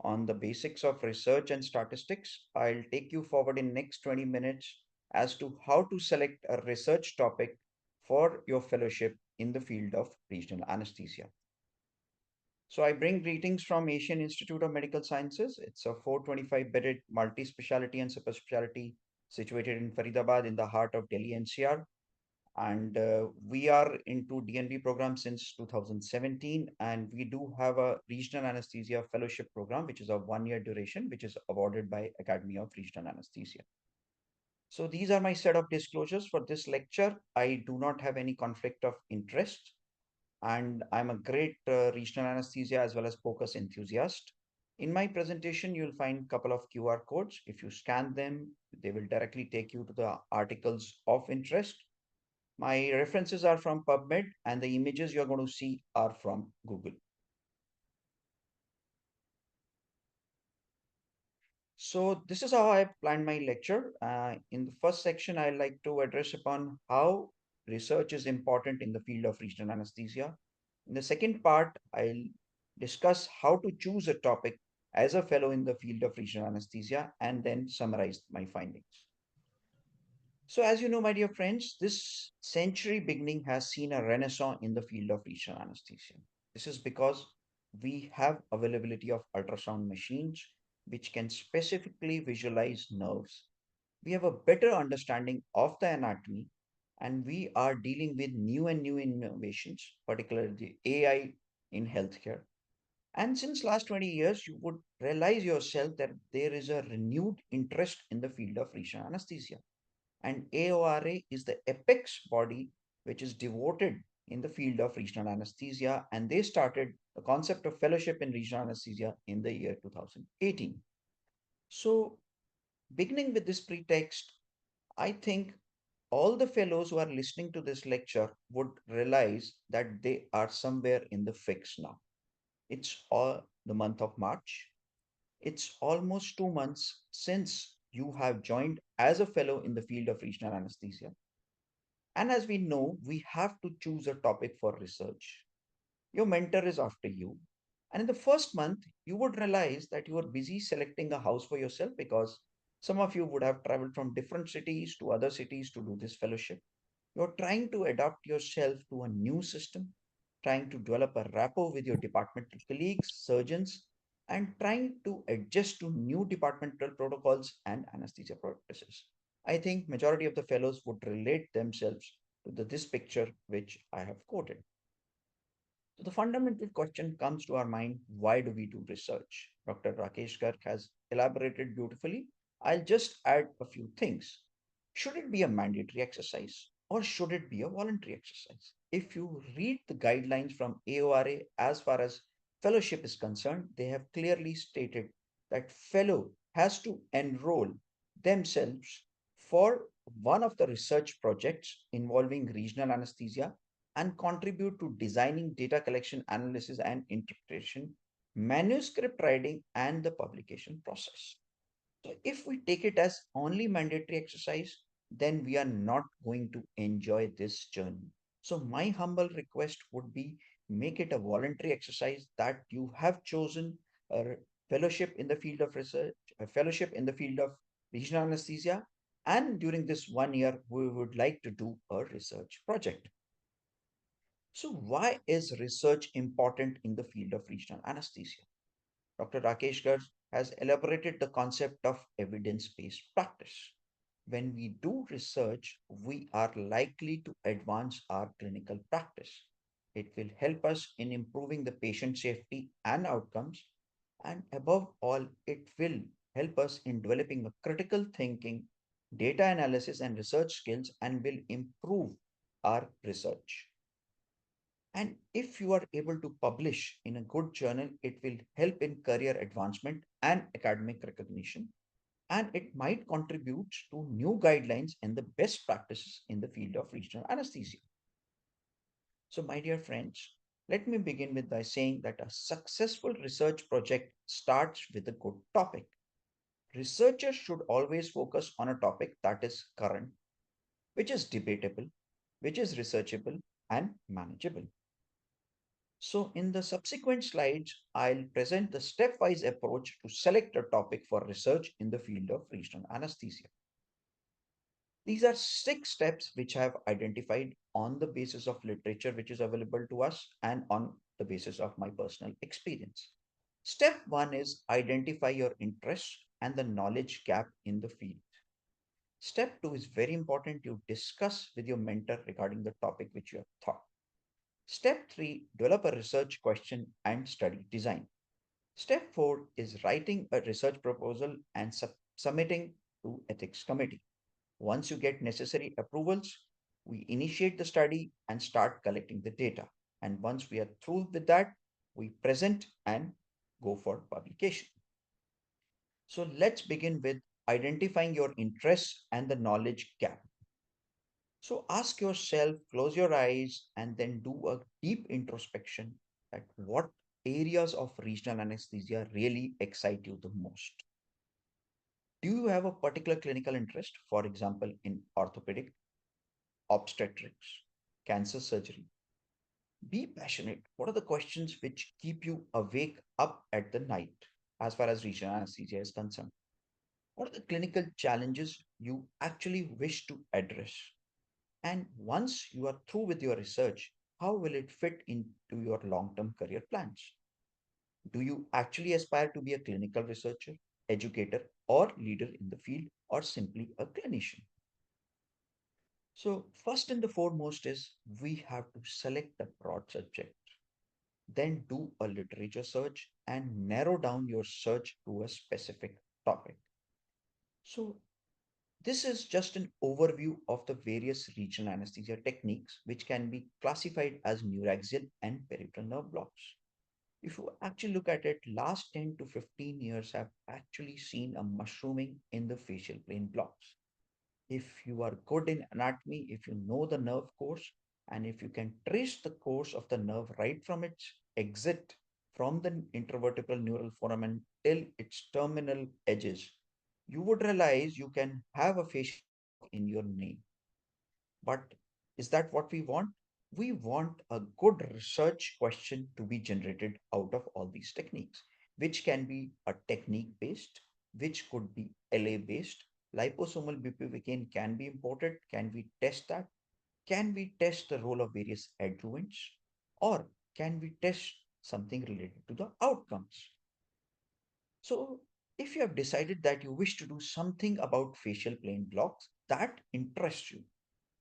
on the basics of research and statistics, I'll take you forward in next 20 minutes as to how to select a research topic for your fellowship in the field of regional anesthesia. So I bring greetings from Asian Institute of Medical Sciences. It's a 425-bedded multi-specialty and super specialty situated in Faridabad in the heart of Delhi NCR. And we are into DNB program since 2017. And we do have a regional anesthesia fellowship program, which is a 1-year duration, which is awarded by Academy of Regional Anesthesia. So these are my set of disclosures for this lecture. I do not have any conflict of interest, and I'm a great regional anesthesia as well as POCUS enthusiast. In my presentation, you'll find a couple of QR codes. If you scan them, they will directly take you to the articles of interest. My references are from PubMed, and the images you're going to see are from Google. So this is how I planned my lecture. In the first section, I like to address upon how research is important in the field of regional anesthesia. In the second part, I'll discuss how to choose a topic as a fellow in the field of regional anesthesia and then summarize my findings. So as you know, my dear friends, this century beginning has seen a renaissance in the field of regional anesthesia. This is because we have availability of ultrasound machines which can specifically visualize nerves. We have a better understanding of the anatomy, and we are dealing with new and new innovations, particularly AI in healthcare. And since last 20 years, you would realize yourself that there is a renewed interest in the field of regional anesthesia. And AORA is the apex body which is devoted in the field of regional anesthesia, and they started the concept of fellowship in regional anesthesia in the year 2018. So, beginning with this pretext, I think all the fellows who are listening to this lecture would realize that they are somewhere in the fix now. It's all the month of March. It's almost 2 months since you have joined as a fellow in the field of regional anesthesia. And as we know, we have to choose a topic for research. Your mentor is after you. And in the first month, you would realize that you are busy selecting a house for yourself because some of you would have traveled from different cities to other cities to do this fellowship. You're trying to adapt yourself to a new system, trying to develop a rapport with your departmental colleagues, surgeons, and trying to adjust to new departmental protocols and anesthesia practices. I think majority of the fellows would relate themselves to this picture which I have quoted. So the fundamental question comes to our mind, why do we do research? Dr. Rakesh Garg has elaborated beautifully. I'll just add a few things. Should it be a mandatory exercise or should it be a voluntary exercise? If you read the guidelines from AORA as far as fellowship is concerned, they have clearly stated that fellow has to enroll themselves for one of the research projects involving regional anesthesia and contribute to designing data collection, analysis, and interpretation, manuscript writing, and the publication process. So if we take it as only mandatory exercise, then we are not going to enjoy this journey. So my humble request would be make it a voluntary exercise that you have chosen a fellowship in the field of research, a fellowship in the field of regional anesthesia, and during this 1 year, we would like to do a research project. So, why is research important in the field of regional anesthesia? Dr. Rakesh Garg has elaborated the concept of evidence based practice. When we do research, we are likely to advance our clinical practice. It will help us in improving the patient safety and outcomes, and above all, it will help us in developing a critical thinking, data analysis, and research skills, and will improve our research. And if you are able to publish in a good journal, it will help in career advancement and academic recognition. And it might contribute to new guidelines and the best practices in the field of regional anesthesia. So, my dear friends, let me begin with by saying that a successful research project starts with a good topic. Researchers should always focus on a topic that is current, which is debatable, which is researchable, and manageable. So in the subsequent slides, I'll present the stepwise approach to select a topic for research in the field of regional anesthesia. These are 6 steps which I have identified on the basis of literature which is available to us and on the basis of my personal experience. Step 1 is identify your interests and the knowledge gap in the field. Step 2 is very important. You discuss with your mentor regarding the topic which you have thought. Step 3, develop a research question and study design. Step 4 is writing a research proposal and submitting to ethics committee. Once you get necessary approvals, we initiate the study and start collecting the data. And once we are through with that, we present and go for publication. So let's begin with identifying your interests and the knowledge gap. So ask yourself, close your eyes, and then do a deep introspection at what areas of regional anesthesia really excite you the most. Do you have a particular clinical interest, for example, in orthopedic, obstetrics, cancer surgery? Be passionate. What are the questions which keep you awake up at the night as far as regional anesthesia is concerned? What are the clinical challenges you actually wish to address? And once you are through with your research, how will it fit into your long term career plans? Do you actually aspire to be a clinical researcher, educator, or leader in the field, or simply a clinician? So, first and the foremost is we have to select a broad subject, then do a literature search and narrow down your search to a specific topic. So, this is just an overview of the various regional anesthesia techniques which can be classified as neuraxial and peripheral nerve blocks. If you actually look at it, last 10 to 15 years have actually seen a mushrooming in the facial plane blocks. If you are good in anatomy, if you know the nerve course, and if you can trace the course of the nerve right from its exit from the intervertebral neural foramen till its terminal edges, you would realize you can have a facial block in your name. But is that what we want? We want a good research question to be generated out of all these techniques, which can be a technique based, which could be LA based. Liposomal bupivacaine can be imported. Can we test that? Can we test the role of various adjuvants? Or can we test something related to the outcomes? So, if you have decided that you wish to do something about facial plane blocks that interests you,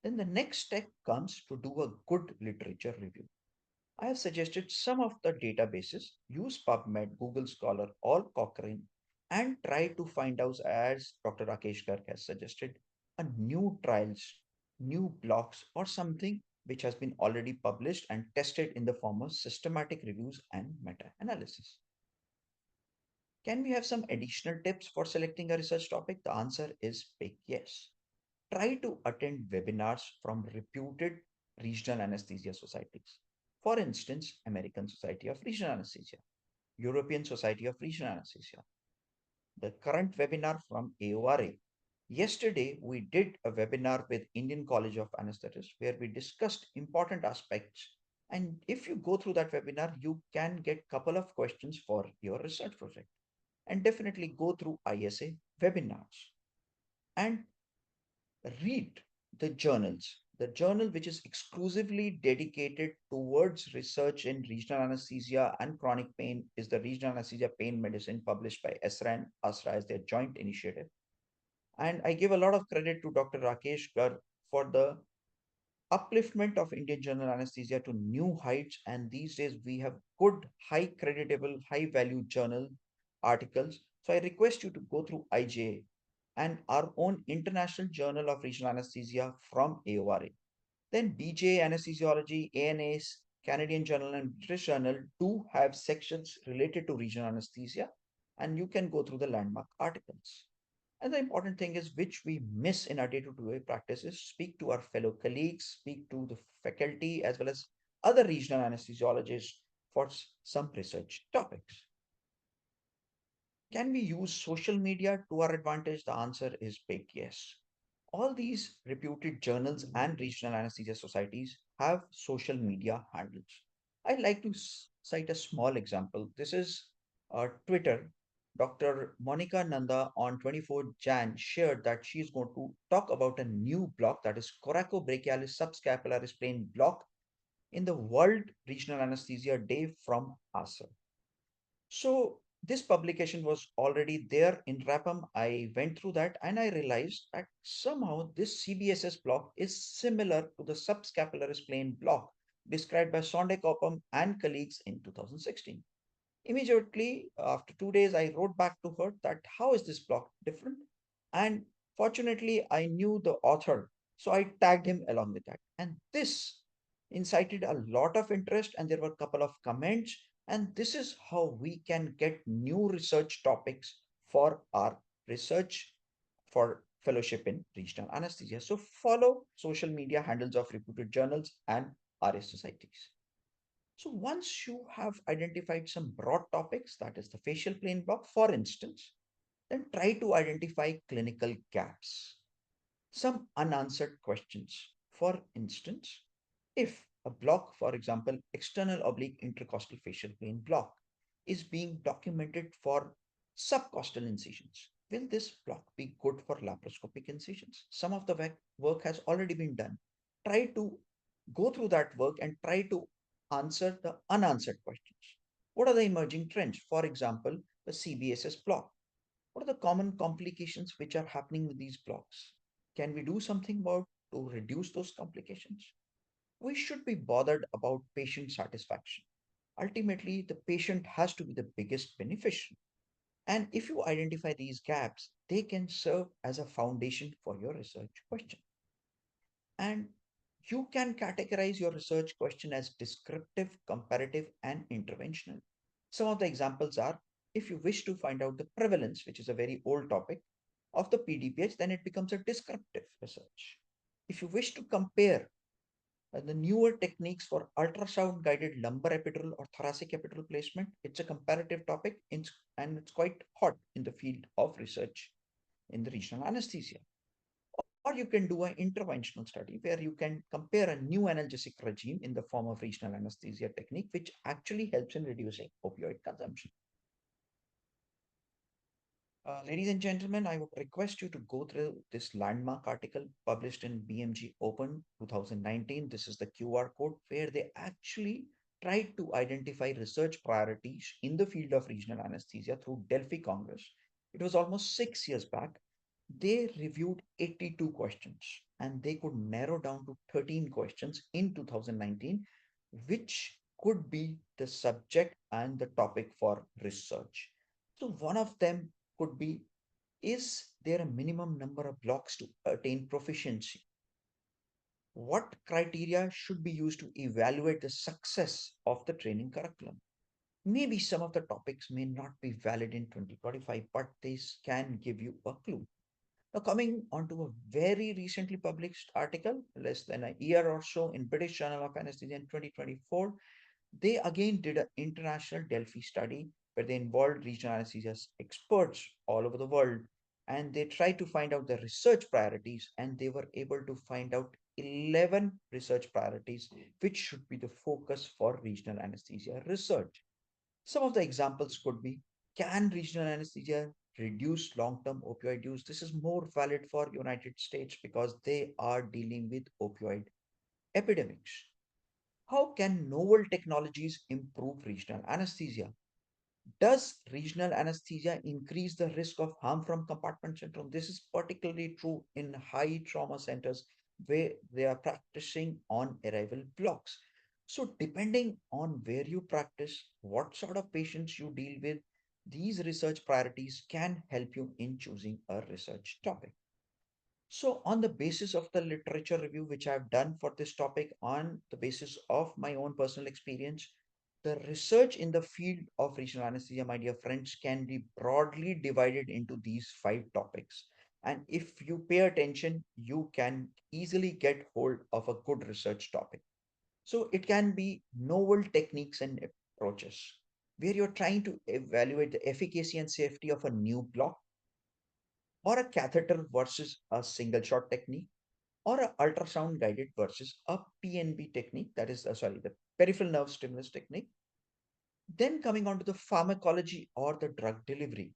then the next step comes to do a good literature review. I have suggested some of the databases. Use PubMed, Google Scholar, or Cochrane, and try to find out, as Dr. Rakesh Garg has suggested, a new trials, new blocks, or something which has been already published and tested in the form of systematic reviews and meta-analysis. Can we have some additional tips for selecting a research topic? The answer is big yes. Try to attend webinars from reputed regional anesthesia societies. For instance, American Society of Regional Anesthesia, European Society of Regional Anesthesia, the current webinar from AORA. Yesterday, we did a webinar with Indian College of Anesthetists where we discussed important aspects. And if you go through that webinar, you can get a couple of questions for your research project. And definitely go through ISA webinars and read the journals, the journal which is exclusively dedicated towards research in regional anesthesia and chronic pain is the Regional Anesthesia Pain Medicine, published by ESRA and ASRA as their joint initiative. And I give a lot of credit to Dr. Rakesh Garg for the upliftment of Indian general anesthesia to new heights. And these days we have good, high creditable, high value journal articles. So I request you to go through IJA and our own International Journal of Regional Anesthesia from AORA. Then BJ Anesthesiology, ANAs, Canadian Journal and British Journal do have sections related to regional anesthesia, and you can go through the landmark articles. And the important thing is, which we miss in our day-to-day practice, is speak to our fellow colleagues, speak to the faculty, as well as other regional anesthesiologists for some research topics. Can we use social media to our advantage? The answer is big yes. All these reputed journals and regional anesthesia societies have social media handles. I'd like to cite a small example. This is Twitter. Dr. Monica Nanda on 24 Jan shared that she is going to talk about a new block, that is coracobrachialis subscapularis plane block, in the World Regional Anesthesia Day from ASA. So this publication was already there in RAPAM. I went through that and I realized that somehow this CBSS block is similar to the subscapularis plane block described by Sonde and colleagues in 2016. Immediately after 2 days, I wrote back to her that how is this block different? And fortunately, I knew the author, so I tagged him along with that. And this incited a lot of interest, and there were a couple of comments. And this is how we can get new research topics for our research for fellowship in regional anesthesia. So follow social media handles of reputed journals and RA societies. So once you have identified some broad topics, that is the facial plane block, for instance, then try to identify clinical gaps, some unanswered questions. For instance, if a block, for example, external oblique intercostal facial plane block, is being documented for subcostal incisions, will this block be good for laparoscopic incisions? Some of the work has already been done. Try to go through that work and try to answer the unanswered questions. What are the emerging trends? For example, the CBSS block. What are the common complications which are happening with these blocks? Can we do something about to reduce those complications? We should be bothered about patient satisfaction. Ultimately, the patient has to be the biggest beneficiary. And if you identify these gaps, they can serve as a foundation for your research question. And you can categorize your research question as descriptive, comparative, and interventional. Some of the examples are, if you wish to find out the prevalence, which is a very old topic, of the PDPH, then it becomes a descriptive research. If you wish to compare the newer techniques for ultrasound guided lumbar epidural or thoracic epidural placement, it's a comparative topic and it's quite hot in the field of research in the regional anesthesia. Or you can do an interventional study where you can compare a new analgesic regime in the form of regional anesthesia technique, which actually helps in reducing opioid consumption. Ladies and gentlemen, I would request you to go through this landmark article published in BMG Open 2019. This is the QR code where they actually tried to identify research priorities in the field of regional anesthesia through Delphi Congress. It was almost 6 years back. They reviewed 82 questions and they could narrow down to 13 questions in 2019, which could be the subject and the topic for research. So one of them could be, is there a minimum number of blocks to attain proficiency? What criteria should be used to evaluate the success of the training curriculum? Maybe some of the topics may not be valid in 2025, but this can give you a clue. Now, coming on to a very recently published article, less than a year or so, in British Journal of Anesthesia in 2024, they again did an international Delphi study where they involved regional anesthesia experts all over the world, and they tried to find out the research priorities, and they were able to find out 11 research priorities which should be the focus for regional anesthesia research. Some of the examples could be, can regional anesthesia reduce long-term opioid use. This is more valid for United States because they are dealing with opioid epidemics. How can novel technologies improve regional anesthesia? Does regional anesthesia increase the risk of harm from compartment syndrome? This is particularly true in high trauma centers where they are practicing on arrival blocks. So, depending on where you practice, what sort of patients you deal with, these research priorities can help you in choosing a research topic. So, on the basis of the literature review which I've done for this topic, on the basis of my own personal experience, the research in the field of regional anesthesia, my dear friends, can be broadly divided into these five topics. And if you pay attention, you can easily get hold of a good research topic. So, it can be novel techniques and approaches where you're trying to evaluate the efficacy and safety of a new block or a catheter versus a single shot technique, or a ultrasound guided versus a PNB technique, that is, the peripheral nerve stimulus technique. Then coming on to the pharmacology or the drug delivery,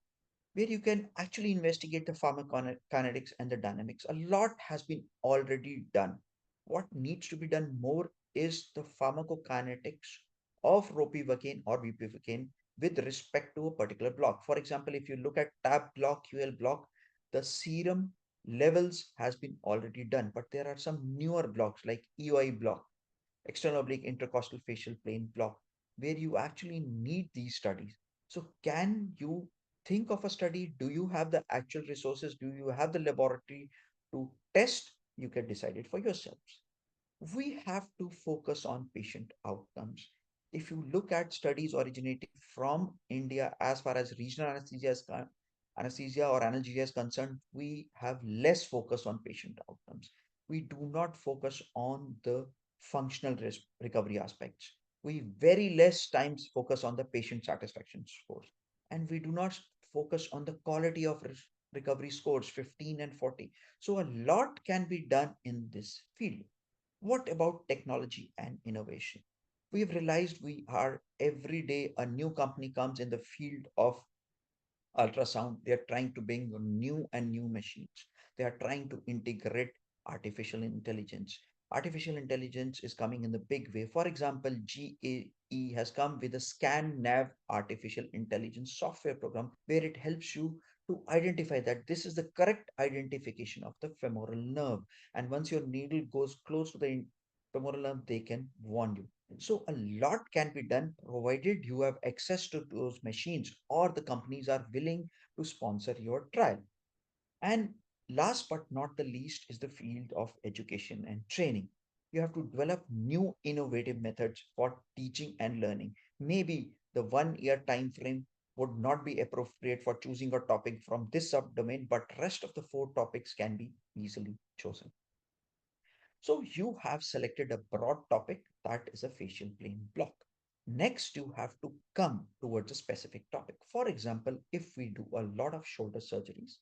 where you can actually investigate the pharmacokinetics and the dynamics. A lot has been already done. What needs to be done more is the pharmacokinetics of ropivacaine or bupivacaine with respect to a particular block. For example, if you look at TAB block, QL block, the serum levels has been already done, but there are some newer blocks like EOI block, external oblique intercostal facial plane block, where you actually need these studies. So, can you think of a study? Do you have the actual resources? Do you have the laboratory to test? You can decide it for yourselves. We have to focus on patient outcomes. If you look at studies originating from India as far as regional anesthesia or analgesia is concerned, we have less focus on patient outcomes. We do not focus on the functional recovery aspects. We very less times focus on the patient satisfaction scores. And we do not focus on the quality of recovery scores 15 and 40. So a lot can be done in this field. What about technology and innovation? We've realized we are every day a new company comes in the field of ultrasound. They are trying to bring new and new machines. They are trying to integrate artificial intelligence. Artificial intelligence is coming in the big way. For example, GAE has come with a scan nav artificial intelligence software program where it helps you to identify that this is the correct identification of the femoral nerve. And once your needle goes close to the femoral nerve, they can warn you. So a lot can be done provided you have access to those machines or the companies are willing to sponsor your trial. And last but not the least is the field of education and training. You have to develop new innovative methods for teaching and learning. Maybe the 1 year time frame would not be appropriate for choosing a topic from this subdomain, but rest of the four topics can be easily chosen. So you have selected a broad topic that is a facial plane block. Next, you have to come towards a specific topic. For example, if we do a lot of shoulder surgeries,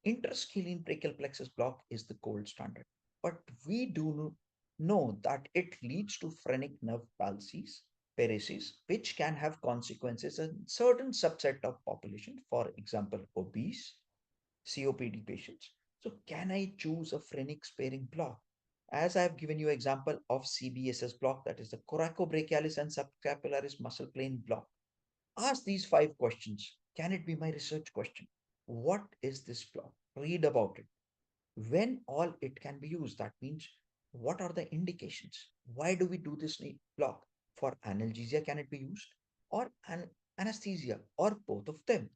interscalene brachial plexus block is the gold standard. But we do know that it leads to phrenic nerve palsies, paresis, which can have consequences in certain subset of population, for example, obese, COPD patients. So can I choose a phrenic sparing block? As I've given you example of CBSS block, that is the coracobrachialis and subscapularis muscle plane block. Ask these five questions. Can it be my research question? What is this block? Read about it. When all it can be used, that means what are the indications? Why do we do this block? For analgesia, can it be used? Or anesthesia, or both of them?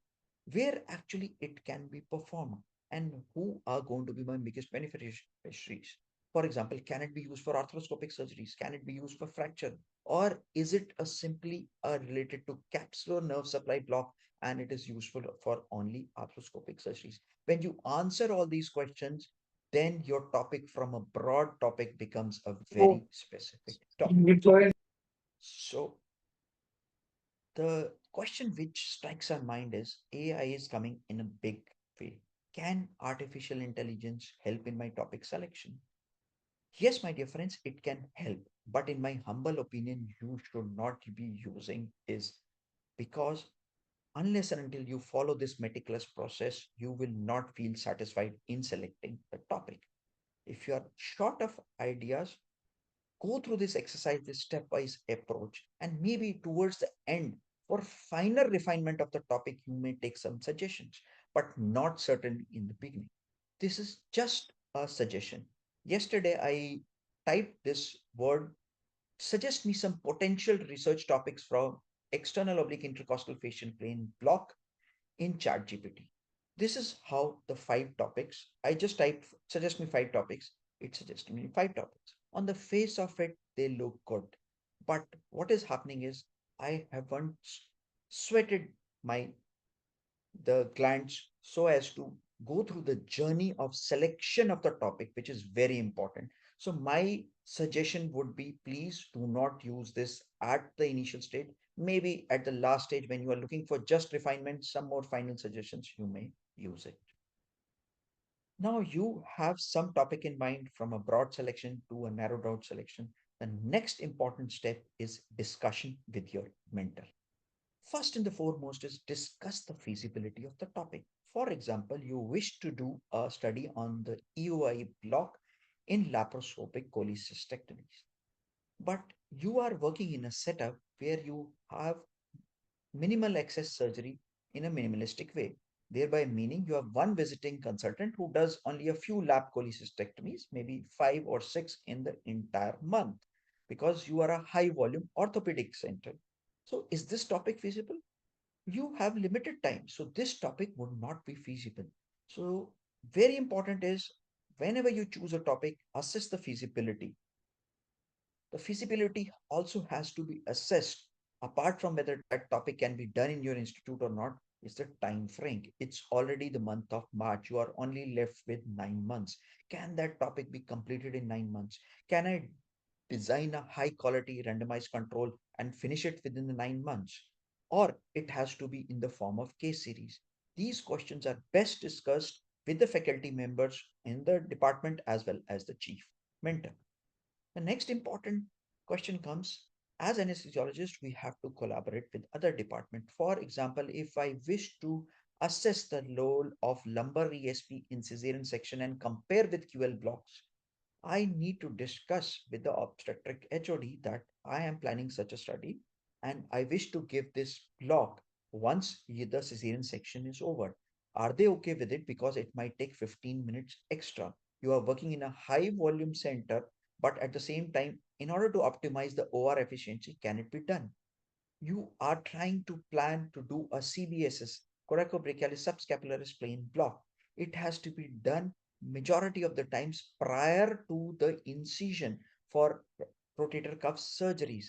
Where actually it can be performed? And who are going to be my biggest beneficiaries? For example, can it be used for arthroscopic surgeries? Can it be used for fracture? Or is it simply related to capsular nerve supply block and it is useful for only arthroscopic surgeries? When you answer all these questions, then your topic from a broad topic becomes a very specific topic. So the question which strikes our mind is AI is coming in a big way. Can artificial intelligence help in my topic selection? Yes, my dear friends, it can help. But in my humble opinion, you should not be using is because Unless and until you follow this meticulous process, you will not feel satisfied in selecting the topic. If you are short of ideas, go through this exercise, this stepwise approach, and maybe towards the end, for finer refinement of the topic, you may take some suggestions, but not certainly in the beginning. This is just a suggestion. Yesterday, I typed this word, suggest me some potential research topics from external oblique intercostal facial plane block in ChatGPT. This is how the 5 topics, I just typed, suggest me 5 topics. It suggested me 5 topics. On the face of it, they look good. But what is happening is I haven't sweated my the glands so as to go through the journey of selection of the topic, which is very important. So my suggestion would be, please do not use this at the initial stage. Maybe at the last stage, when you are looking for just refinement, some more final suggestions, you may use it. Now you have some topic in mind from a broad selection to a narrowed out selection. The next important step is discussion with your mentor. First and the foremost is discuss the feasibility of the topic. For example, you wish to do a study on the EOI block in laparoscopic cholecystectomies, but you are working in a setup where you have minimal access surgery in a minimalistic way, thereby meaning you have one visiting consultant who does only a few lap cholecystectomies, maybe 5 or 6 in the entire month, because you are a high volume orthopedic center. So, is this topic feasible? You have limited time, so this topic would not be feasible. So very important is, whenever you choose a topic, assess the feasibility. The feasibility also has to be assessed apart from whether that topic can be done in your institute or not. Is the time frame. It's already the month of March. You are only left with 9 months. Can that topic be completed in 9 months? Can I design a high quality randomized control and finish it within the 9 months? Or it has to be in the form of case series. These questions are best discussed with the faculty members in the department as well as the chief mentor. The next important question comes, as anesthesiologists, we have to collaborate with other departments. For example, if I wish to assess the role of lumbar ESP in cesarean section and compare with QL blocks, I need to discuss with the obstetric HOD that I am planning such a study and I wish to give this block once the cesarean section is over. Are they okay with it? Because it might take 15 minutes extra. You are working in a high volume center, but at the same time, in order to optimize the OR efficiency, can it be done? You are trying to plan to do a CBSS, coracobrachialis subscapularis plane block. It has to be done majority of the times prior to the incision for rotator cuff surgeries.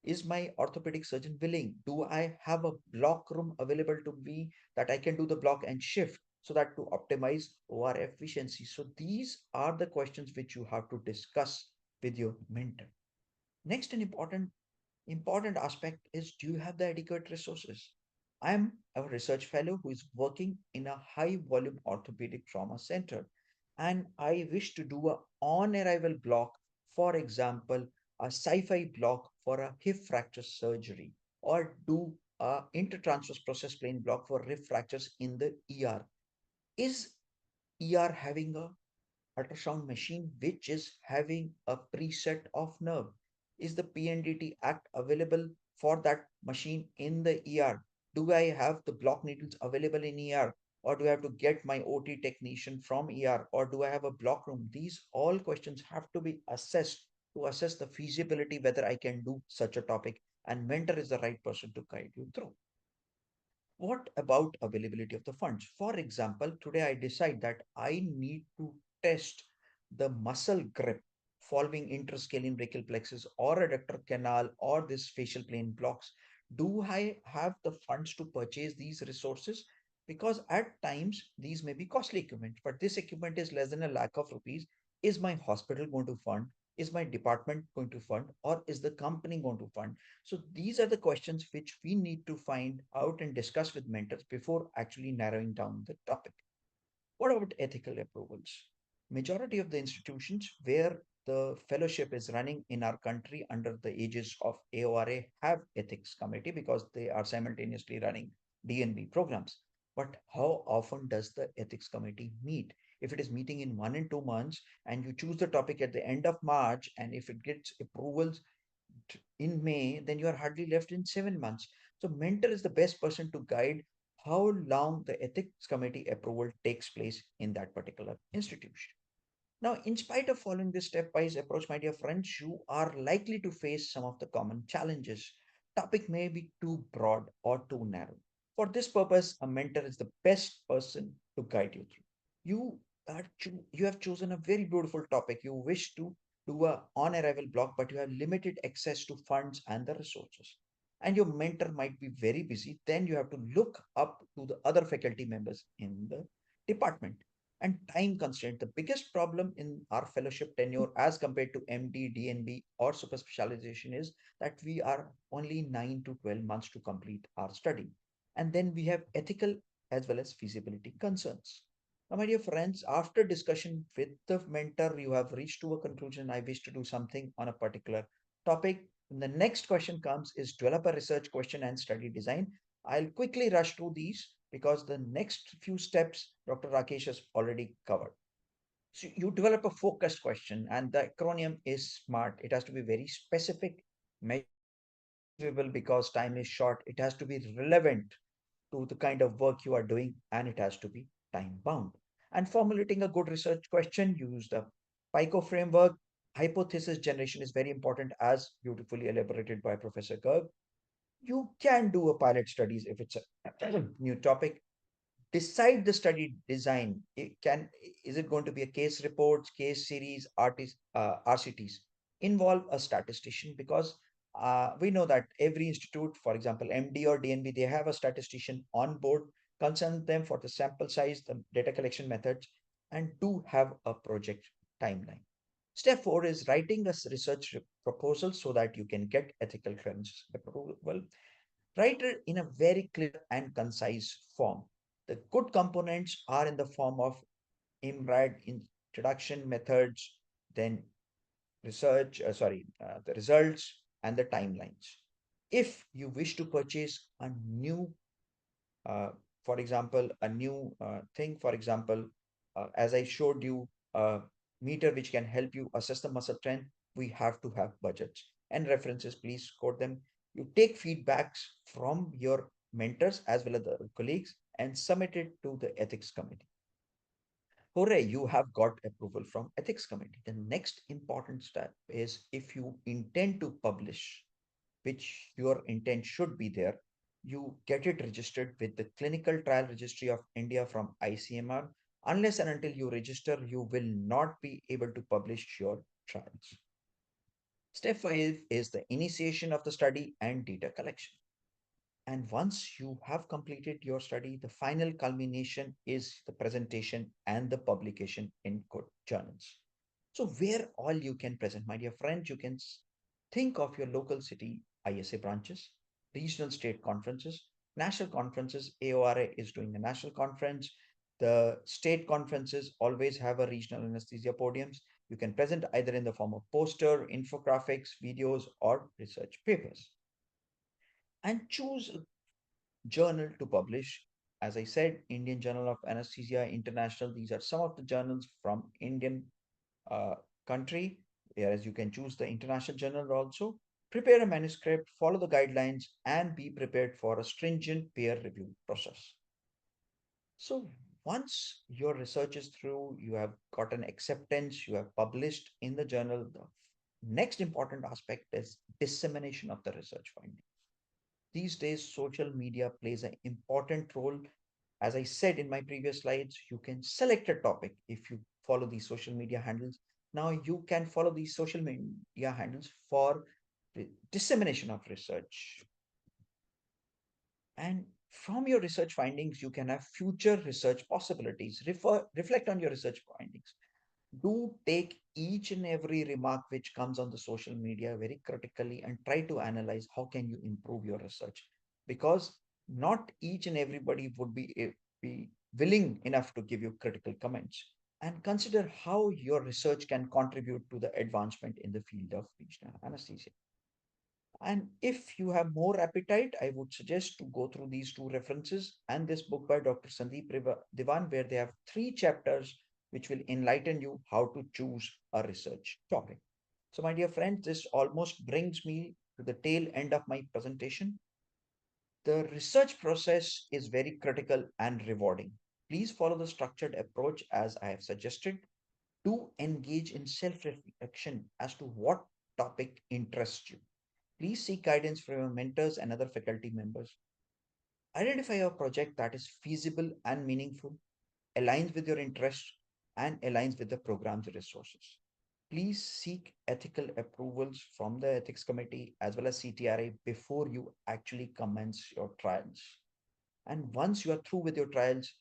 Is my orthopedic surgeon willing? Do I have a block room available to me that I can do the block and shift so that to optimize OR efficiency? So these are the questions which you have to discuss with your mentor. Next, an important aspect is, do you have the adequate resources? I am a research fellow who is working in a high volume orthopedic trauma center, and I wish to do a on arrival block, for example, a sci-fi block for a hip fracture surgery, or do a intertransverse process plane block for rib fractures in the ER. Is ER having a ultrasound machine which is having a preset of nerve? Is the PNDT Act available for that machine in the ER? Do I have the block needles available in ER? Or do I have to get my OT technician from ER? Or do I have a block room? These all questions have to be assessed to assess the feasibility whether I can do such a topic. And mentor is the right person to guide you through. What about availability of the funds? For example, today I decide that I need to test the muscle grip following interscalene brachial plexus or adductor canal or this facial plane blocks. Do I have the funds to purchase these resources? Because at times these may be costly equipment, but this equipment is less than a lakh of rupees. Is my hospital going to fund? Is my department going to fund? Or is the company going to fund? So these are the questions which we need to find out and discuss with mentors before actually narrowing down the topic. What about ethical approvals? Majority of the institutions where the fellowship is running in our country under the aegis of AORA have ethics committee because they are simultaneously running DNB programs. But how often does the ethics committee meet? If it is meeting in 1 and 2 months and you choose the topic at the end of March, and if it gets approvals in May, then you are hardly left in 7 months. So mentor is the best person to guide how long the ethics committee approval takes place in that particular institution. Now, in spite of following this stepwise approach, my dear friends, you are likely to face some of the common challenges. Topic may be too broad or too narrow. For this purpose, a mentor is the best person to guide you through. You have chosen a very beautiful topic. You wish to do a on arrival block, but you have limited access to funds and the resources. And your mentor might be very busy. Then you have to look up to the other faculty members in the department. And time constraint, the biggest problem in our fellowship tenure as compared to MD, DNB, or super specialization is that we are only 9 to 12 months to complete our study. And then we have ethical as well as feasibility concerns. Now, my dear friends, after discussion with the mentor, you have reached to a conclusion. I wish to do something on a particular topic. And the next question comes is develop a research question and study design. I'll quickly rush through these because the next few steps Dr. Rakesh has already covered. So you develop a focused question, and the acronym is SMART. It has to be very specific, measurable because time is short. It has to be relevant to the kind of work you are doing, and it has to be time bound. And formulating a good research question, use the PICO framework. Hypothesis generation is very important, as beautifully elaborated by Professor Garg. You can do a pilot studies if it's a new topic. Decide the study design. Is it going to be a case reports, case series, RCTs? Involve a statistician because we know that every institute, for example, MD or DNB, they have a statistician on board. Consult them for the sample size, the data collection methods, and do have a project timeline. Step 4 is writing a research proposal so that you can get ethical clearance approval. Write it in a very clear and concise form. The good components are in the form of IMRAD, introduction, methods, then the results and the timelines. If you wish to purchase a new, uh, for example, a new thing, for example, as I showed you, a meter which can help you assess the muscle strength, we have to have budgets and references. Please quote them. You take feedbacks from your mentors as well as the colleagues and submit it to the ethics committee. Hooray, you have got approval from ethics committee. The next important step is if you intend to publish, which your intent should be there, you get it registered with the Clinical Trial Registry of India from ICMR. Unless and until you register, you will not be able to publish your trials. Step 5 is the initiation of the study and data collection. And once you have completed your study, the final culmination is the presentation and the publication in good journals. So where all you can present, my dear friends, you can think of your local city ISA branches, regional state conferences, national conferences. AORA is doing a national conference. The state conferences always have a regional anesthesia podiums. You can present either in the form of poster, infographics, videos, or research papers. And choose a journal to publish. As I said, Indian Journal of Anesthesia International, these are some of the journals from Indian uh, country, whereas you can choose the international journal also. Prepare a manuscript, follow the guidelines, and be prepared for a stringent peer review process. So once your research is through, you have gotten acceptance, you have published in the journal, the next important aspect is dissemination of the research findings. These days, social media plays an important role. As I said in my previous slides, you can select a topic if you follow these social media handles. Now you can follow these social media handles for the dissemination of research. And from your research findings, you can have future research possibilities. Reflect on your research findings. Do take each and every remark which comes on the social media very critically and try to analyze how can you improve your research, because not each and everybody would be willing enough to give you critical comments. And consider how your research can contribute to the advancement in the field of regional anesthesia. And if you have more appetite, I would suggest to go through these two references and this book by Dr. Sandeep Diwan, where they have 3 chapters which will enlighten you how to choose a research topic. So, my dear friends, this almost brings me to the tail end of my presentation. The research process is very critical and rewarding. Please follow the structured approach as I have suggested. Do engage in self reflection as to what topic interests you. Please seek guidance from your mentors and other faculty members. Identify a project that is feasible and meaningful, aligns with your interests, and aligns with the program's resources. Please seek ethical approvals from the ethics committee as well as CTRA before you actually commence your trials. And once you are through with your trials,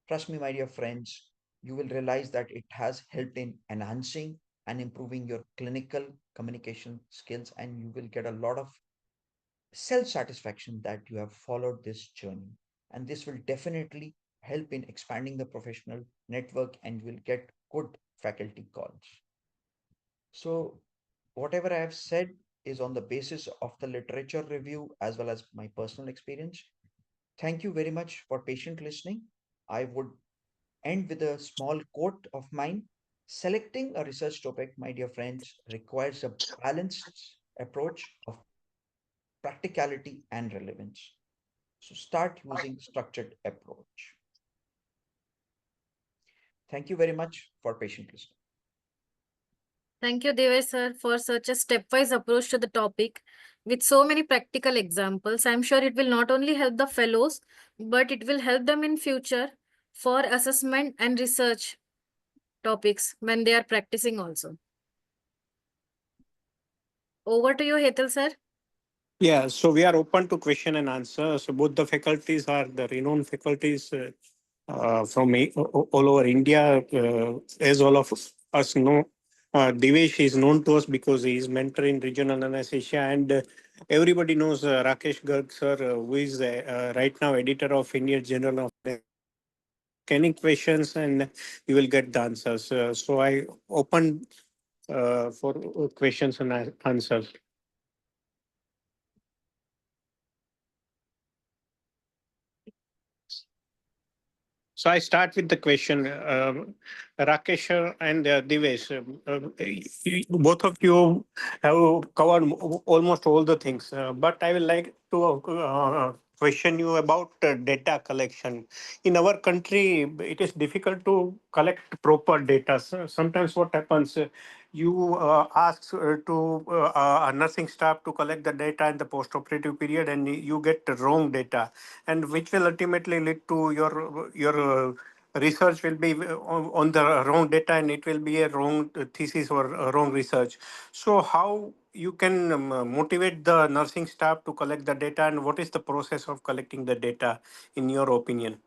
trust me, my dear friends, you will realize that it has helped in enhancing and improving your clinical communication skills, and you will get a lot of self satisfaction that you have followed this journey. And this will definitely help in expanding the professional network, and you will get good faculty calls. So, whatever I have said is on the basis of the literature review as well as my personal experience. Thank you very much for patient listening. I would end with a small quote of mine. Selecting a research topic, my dear friends, requires a balanced approach of practicality and relevance. So start using structured approach. Thank you very much for patient listening. Thank you, Devesh sir, for such a stepwise approach to the topic with so many practical examples. I'm sure it will not only help the fellows, but it will help them in future for assessment and research topics when they are practicing also. Over to you, Hetal sir. Yeah, so we are open to question and answer. So both the faculties are the renowned faculties from all over India. As all of us know, Divesh is known to us because he is mentor in regional anesthesia, and everybody knows Rakesh Garg sir, who is right now editor of Indian Journal of Scanning questions, and you will get the answers. So I open for questions and answers. So I start with the question, Rakesh and Divesh. Both of you have covered almost all the things, but I would like to question you about data collection. In our country, it is difficult to collect proper data. So sometimes what happens, you ask to a nursing staff to collect the data in the post-operative period, and you get the wrong data, and which will ultimately lead to your research will be on the wrong data, and it will be a wrong thesis or a wrong research. So how you can motivate the nursing staff to collect the data, and what is the process of collecting the data in your opinion?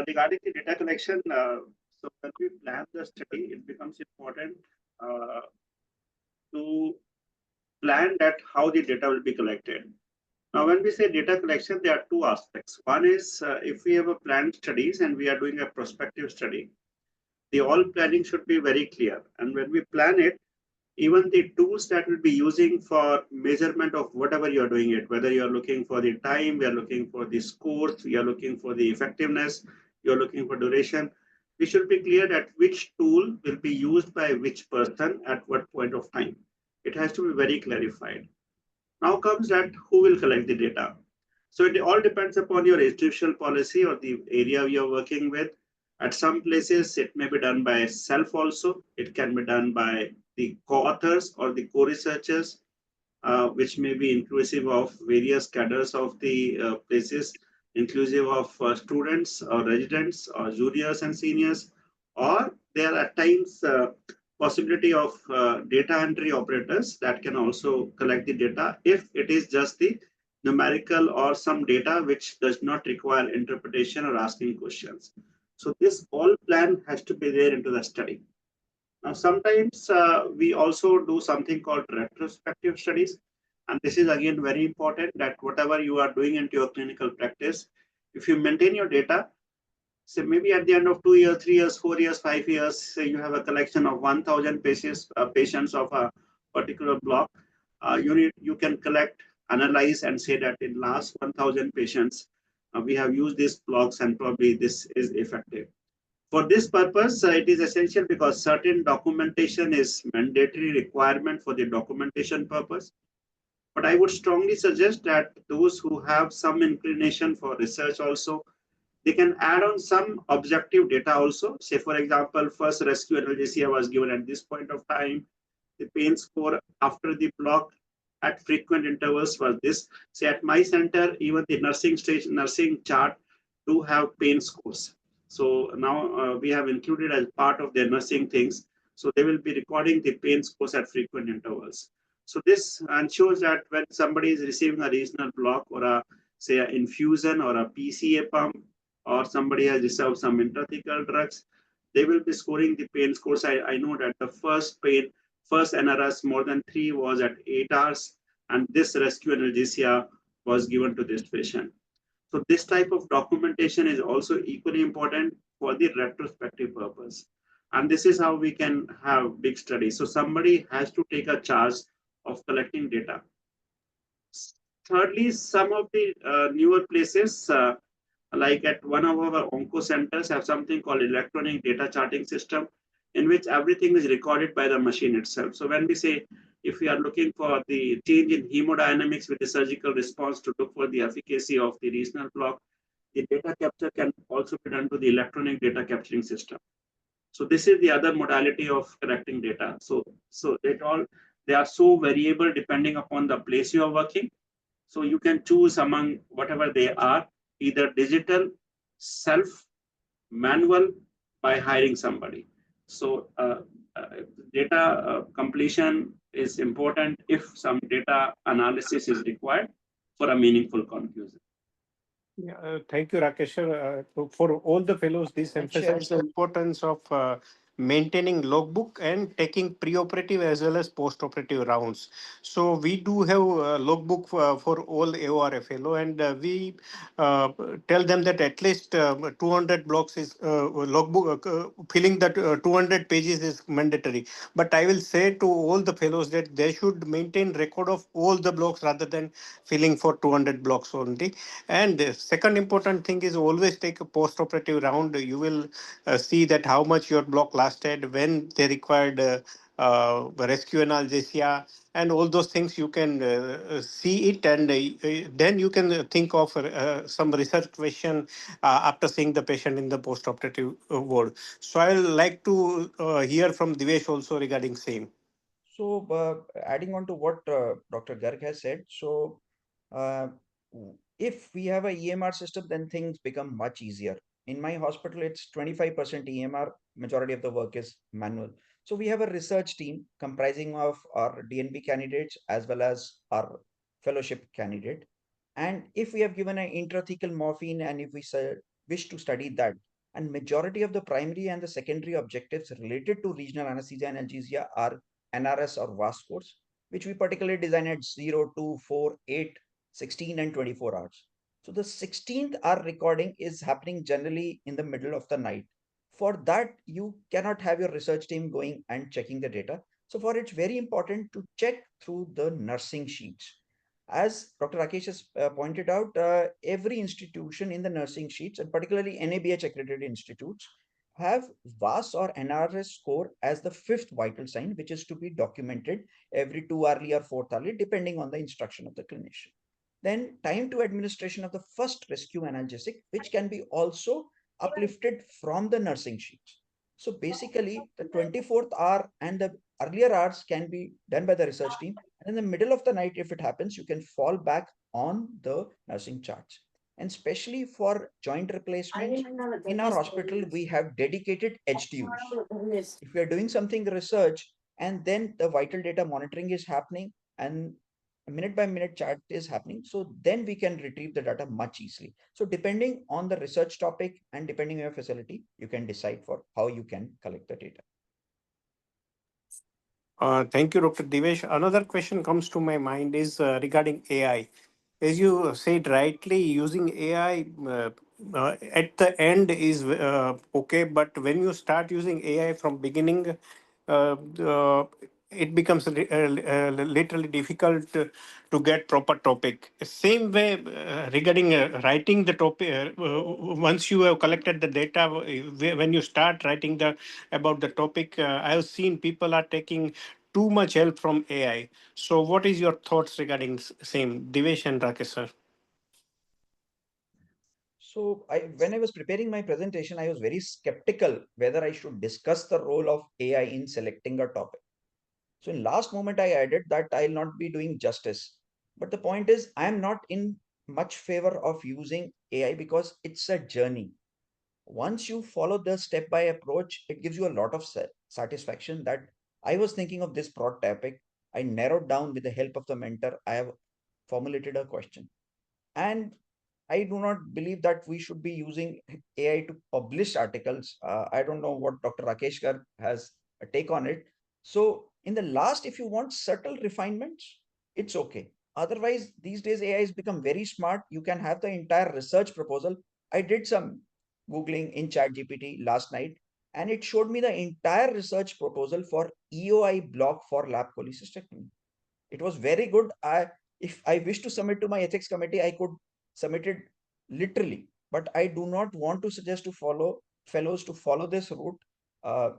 Regarding the data collection, so when we plan the study, it becomes important uh, to plan that how the data will be collected. Now, when we say data collection, there are 2 aspects. One is if we have a planned studies and we are doing a prospective study, the all planning should be very clear. And when we plan it, even the tools that we'll be using for measurement of whatever you're doing it, whether you're looking for the time, we are looking for the scores, we are looking for the effectiveness, you're looking for duration, we should be clear that which tool will be used by which person at what point of time. It has to be very clarified. Now comes that who will collect the data. So it all depends upon your institutional policy or the area you're working with. At some places, it may be done by self also. It can be done by the co-authors or the co-researchers, which may be inclusive of various cadres of the places, inclusive of students or residents or juniors and seniors, or there are at times possibility of data entry operators that can also collect the data if it is just the numerical or some data which does not require interpretation or asking questions. So this all plan has to be there into the study. Now, sometimes we also do something called retrospective studies. And this is again very important that whatever you are doing into your clinical practice, if you maintain your data, So maybe at the end of 2 years, 3 years, 4 years, 5 years, say you have a collection of 1,000 patients of a particular block. You can collect, analyze, and say that in last 1,000 patients, we have used these blocks and probably this is effective. For this purpose, it is essential because certain documentation is mandatory requirement for the documentation purpose. But I would strongly suggest that those who have some inclination for research also, they can add on some objective data also. Say, for example, first rescue analgesia was given at this point of time. The pain score after the block at frequent intervals was this. Say, at my center, even the nursing chart do have pain scores. So now we have included as part of their nursing things. So they will be recording the pain scores at frequent intervals. So this ensures that when somebody is receiving a regional block or a say an infusion or a PCA pump, or somebody has received some intrathecal drugs, they will be scoring the pain scores. I know that the first NRS more than 3 was at 8 hours, and this rescue analgesia was given to this patient. So this type of documentation is also equally important for the retrospective purpose. And this is how we can have big studies. So somebody has to take a charge of collecting data. Thirdly, some of the newer places, like at one of our onco centers, have something called electronic data charting system, in which everything is recorded by the machine itself. So when we say, if we are looking for the change in hemodynamics with the surgical response to look for the efficacy of the regional block, the data capture can also be done to the electronic data capturing system. So this is the other modality of collecting data. So they are so variable depending upon the place you are working. So you can choose among whatever they are, either digital, self, manual, by hiring somebody. So data completion is important if some data analysis is required for a meaningful conclusion. Yeah, thank you, Rakesh. For all the fellows, this emphasizes the importance of maintaining logbook and taking preoperative as well as postoperative rounds. So we do have a logbook for all AORA fellow, and we tell them that at least 200 blocks is logbook, filling that 200 pages is mandatory. But I will say to all the fellows that they should maintain record of all the blocks rather than filling for 200 blocks only. And the second important thing is always take a post-operative round. You will see that how much your block lasted, when they required rescue analgesia, and all those things you can see it, and then you can think of some research question after seeing the patient in the post-operative ward. So I will like to hear from Divesh also regarding same. So, adding on to what Dr. Garg has said, so uh, if we have a EMR system, then things become much easier. In my hospital, it's 25% EMR, majority of the work is manual. So we have a research team comprising of our DNB candidates as well as our fellowship candidate. And if we have given an intrathecal morphine and if we wish to study that, and majority of the primary and the secondary objectives related to regional anesthesia and analgesia are NRS or VAS scores, which we particularly design at 0, 2, 4, 8, 16, and 24 hours. So the 16th hour recording is happening generally in the middle of the night. For that, you cannot have your research team going and checking the data. So for it's very important to check through the nursing sheets. As Dr. Rakesh has pointed out, every institution in the nursing sheets, and particularly NABH accredited institutes, have VAS or NRS score as the fifth vital sign, which is to be documented every 2 hourly or 4th hourly, depending on the instruction of the clinician. Then time to administration of the first rescue analgesic, which can be also uplifted from the nursing sheets. So basically, the 24th hour and the earlier hours can be done by the research team. And in the middle of the night, if it happens, you can fall back on the nursing charts. And especially for joint replacements, in our hospital, we have dedicated HDUs. If we are doing something research and then the vital data monitoring is happening and a minute by minute chart is happening, so then we can retrieve the data much easily. So depending on the research topic and depending on your facility, you can decide for how you can collect the data. Thank you, Dr. Divesh. Another question comes to my mind is regarding AI. As you said rightly, using AI at the end is okay, but when you start using AI from beginning, it becomes literally difficult to get proper topic. Same way regarding writing the topic. Once you have collected the data, when you start writing the about the topic, I have seen people are taking too much help from AI. So, what is your thoughts regarding same, Divesh and Rakesh sir? So when I was preparing my presentation, I was very skeptical whether I should discuss the role of AI in selecting a topic. So in last moment, I added that I'll not be doing justice. But the point is, I am not in much favor of using AI because it's a journey. Once you follow the step by approach, it gives you a lot of satisfaction that I was thinking of this broad topic. I narrowed down with the help of the mentor. I have formulated a question. And I do not believe that we should be using AI to publish articles. I don't know what Dr. Rakesh Garg has a take on it. So, in the last, if you want subtle refinements, it's okay. Otherwise, these days AI has become very smart. You can have the entire research proposal. I did some Googling in ChatGPT last night, and it showed me the entire research proposal for EOI block for lap cholecystectomy. It was very good. If I wish to submit to my ethics committee, I could submit it literally. But I do not want to suggest to follow fellows to follow this route. Uh,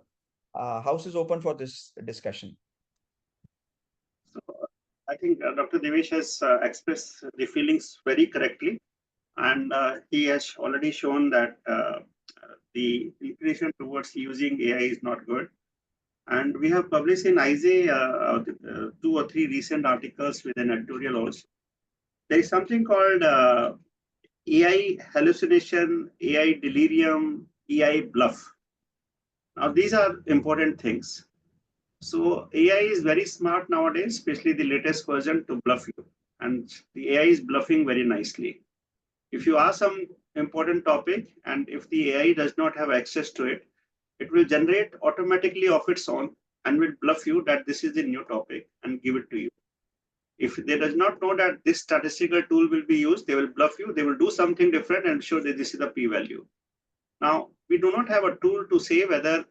House is open for this discussion. So I think Dr. Devesh has expressed the feelings very correctly, and he has already shown that the inclination towards using AI is not good. And we have published in ISA 2 or 3 recent articles with an editorial also. There is something called AI hallucination, AI delirium, AI bluff. Now, these are important things. So AI is very smart nowadays, especially the latest version, to bluff you. And the AI is bluffing very nicely. If you ask some important topic, and if the AI does not have access to it, it will generate automatically of its own and will bluff you that this is the new topic and give it to you. If they does not know that this statistical tool will be used, they will bluff you. They will do something different and show that this is the p-value. Now, we do not have a tool to say whether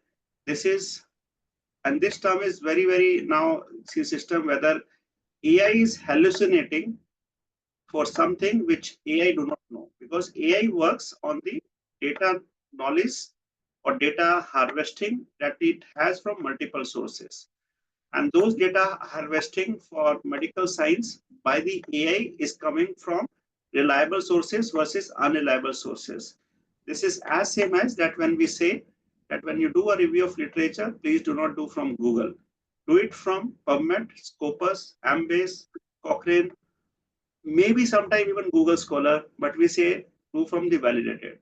this is, and this term is very, very now system, whether AI is hallucinating for something which AI do not know, because AI works on the data knowledge or data harvesting that it has from multiple sources. And those data harvesting for medical science by the AI is coming from reliable sources versus unreliable sources. This is as same as that when we say that when you do a review of literature, please do not do from Google. Do it from PubMed, Scopus, Ambase, Cochrane, maybe sometime even Google Scholar, but we say do from the validated.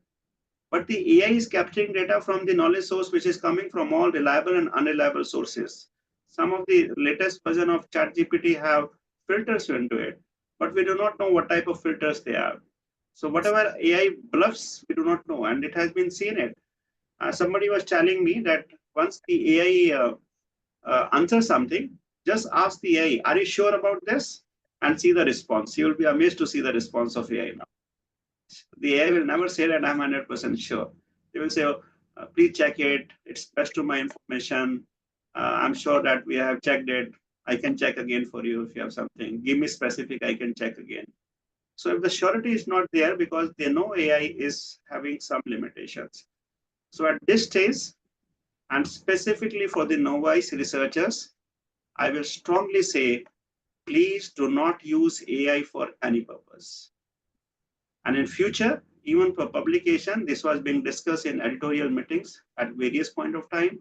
But the AI is capturing data from the knowledge source, which is coming from all reliable and unreliable sources. Some of the latest version of ChatGPT have filters into it, but we do not know what type of filters they are. So whatever AI bluffs, we do not know, and it has been seen it. Somebody was telling me that once the AI answers something, just ask the AI, are you sure about this? And see the response. You will be amazed to see the response of AI now. The AI will never say that I'm 100% sure. They will say, oh, please check it. It's best to my information. I'm sure that we have checked it. I can check again for you if you have something. Give me specific, I can check again. So if the surety is not there because they know AI is having some limitations. So at this stage, and specifically for the novice researchers, I will strongly say, please do not use AI for any purpose. And in future, even for publication, this was being discussed in editorial meetings at various point of time.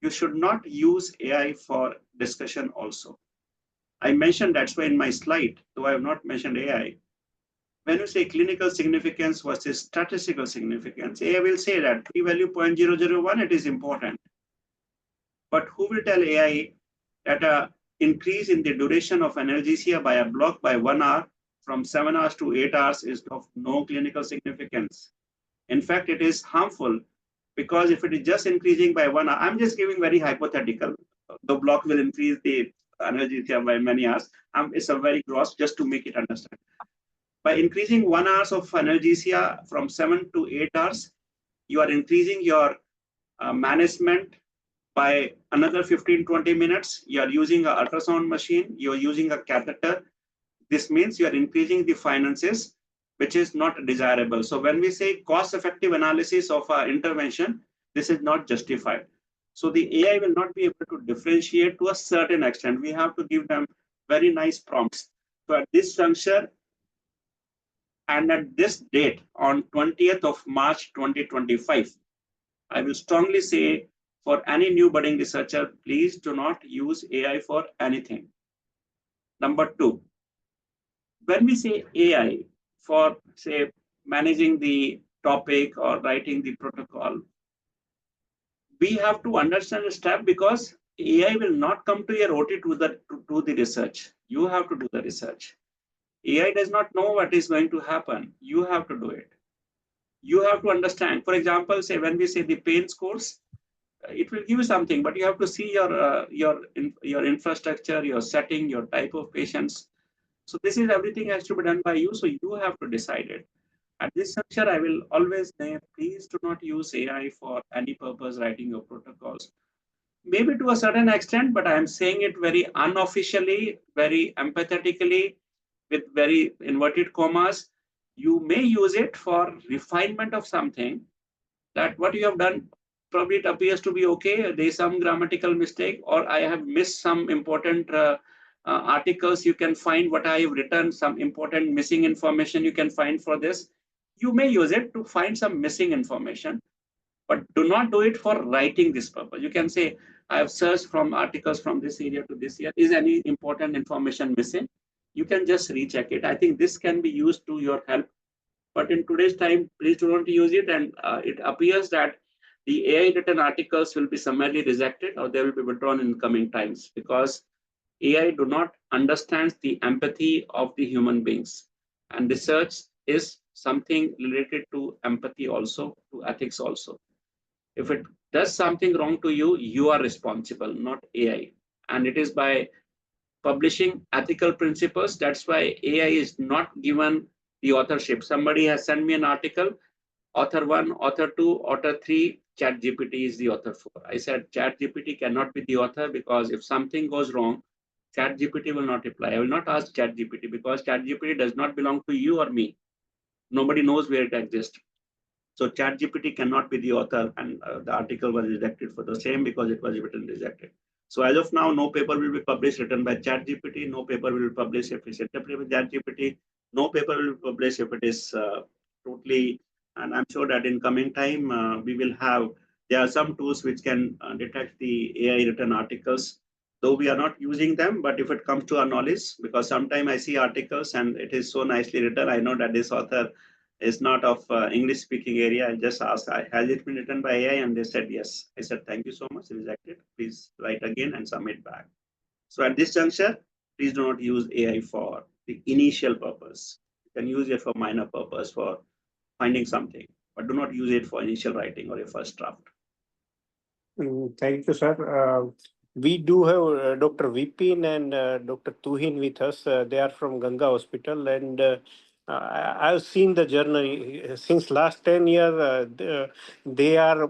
You should not use AI for discussion also. I mentioned that's why in my slide, though I have not mentioned AI. When you say clinical significance versus statistical significance, AI will say that p-value 0.001, it is important. But who will tell AI that an increase in the duration of analgesia by a block by 1 hour from 7 hours to 8 hours is of no clinical significance? In fact, it is harmful because if it is just increasing by 1 hour, I'm just giving very hypothetical. The block will increase the analgesia by many hours. It's a very gross just to make it understand. By increasing 1 hour of analgesia from 7 to 8 hours, you are increasing your management by another 15-20 minutes. You are using an ultrasound machine, you are using a catheter. This means you are increasing the finances, which is not desirable. So when we say cost-effective analysis of our intervention, this is not justified. So the AI will not be able to differentiate to a certain extent. We have to give them very nice prompts. So at this juncture and at this date on 20th of March 2025, I will strongly say for any new budding researcher, please do not use AI for anything. Number two, when we say AI for, say, managing the topic or writing the protocol, we have to understand the step because AI will not come to your OT to do the research. You have to do the research. AI does not know what is going to happen. You have to do it. You have to understand. For example, say when we say the pain scores, it will give you something, but you have to see your infrastructure, your setting, your type of patients. So this is everything has to be done by you. So you have to decide it. At this juncture, I will always say, please do not use AI for any purpose writing your protocols. Maybe to a certain extent, but I am saying it very unofficially, very empathetically, with very inverted commas. You may use it for refinement of something that what you have done, probably it appears to be okay. There is some grammatical mistake, or I have missed some important articles. You can find what I have written, some important missing information you can find for this. You may use it to find some missing information, but do not do it for writing this purpose. You can say, I have searched from articles from this area to this area. Is any important information missing? You can just recheck it. I think this can be used to your help. But in today's time, please do not use it. And it appears that the AI written articles will be summarily rejected or they will be withdrawn in coming times because AI do not understand the empathy of the human beings. And research is something related to empathy also, to ethics also. If it does something wrong to you, you are responsible, not AI. And it is by publishing ethical principles. That's why AI is not given the authorship. Somebody has sent me an article, author 1, author 2, author 3, ChatGPT is the author 4. I said ChatGPT cannot be the author because if something goes wrong, ChatGPT will not reply. I will not ask ChatGPT because ChatGPT does not belong to you or me. Nobody knows where it exists. So ChatGPT cannot be the author, and the article was rejected for the same because it was written rejected. So as of now, no paper will be published written by ChatGPT. No paper will be published if it's interpreted with ChatGPT. No paper will be published if it is totally. And I'm sure that in coming time, we will have. There are some tools which can detect the AI written articles. Though we are not using them, but if it comes to our knowledge, because sometimes I see articles and it is so nicely written, I know that this author is not of English speaking area. I just asked, has it been written by AI? And they said, yes. I said, thank you so much, rejected. Please write again and submit back. So at this juncture, please do not use AI for the initial purpose. You can use it for minor purpose for finding something, but do not use it for initial writing or a first draft. Thank you, sir. We do have Dr. Vipin and Dr. Tuhin with us. They are from Ganga Hospital, and I've seen the journey since last 10 years. They are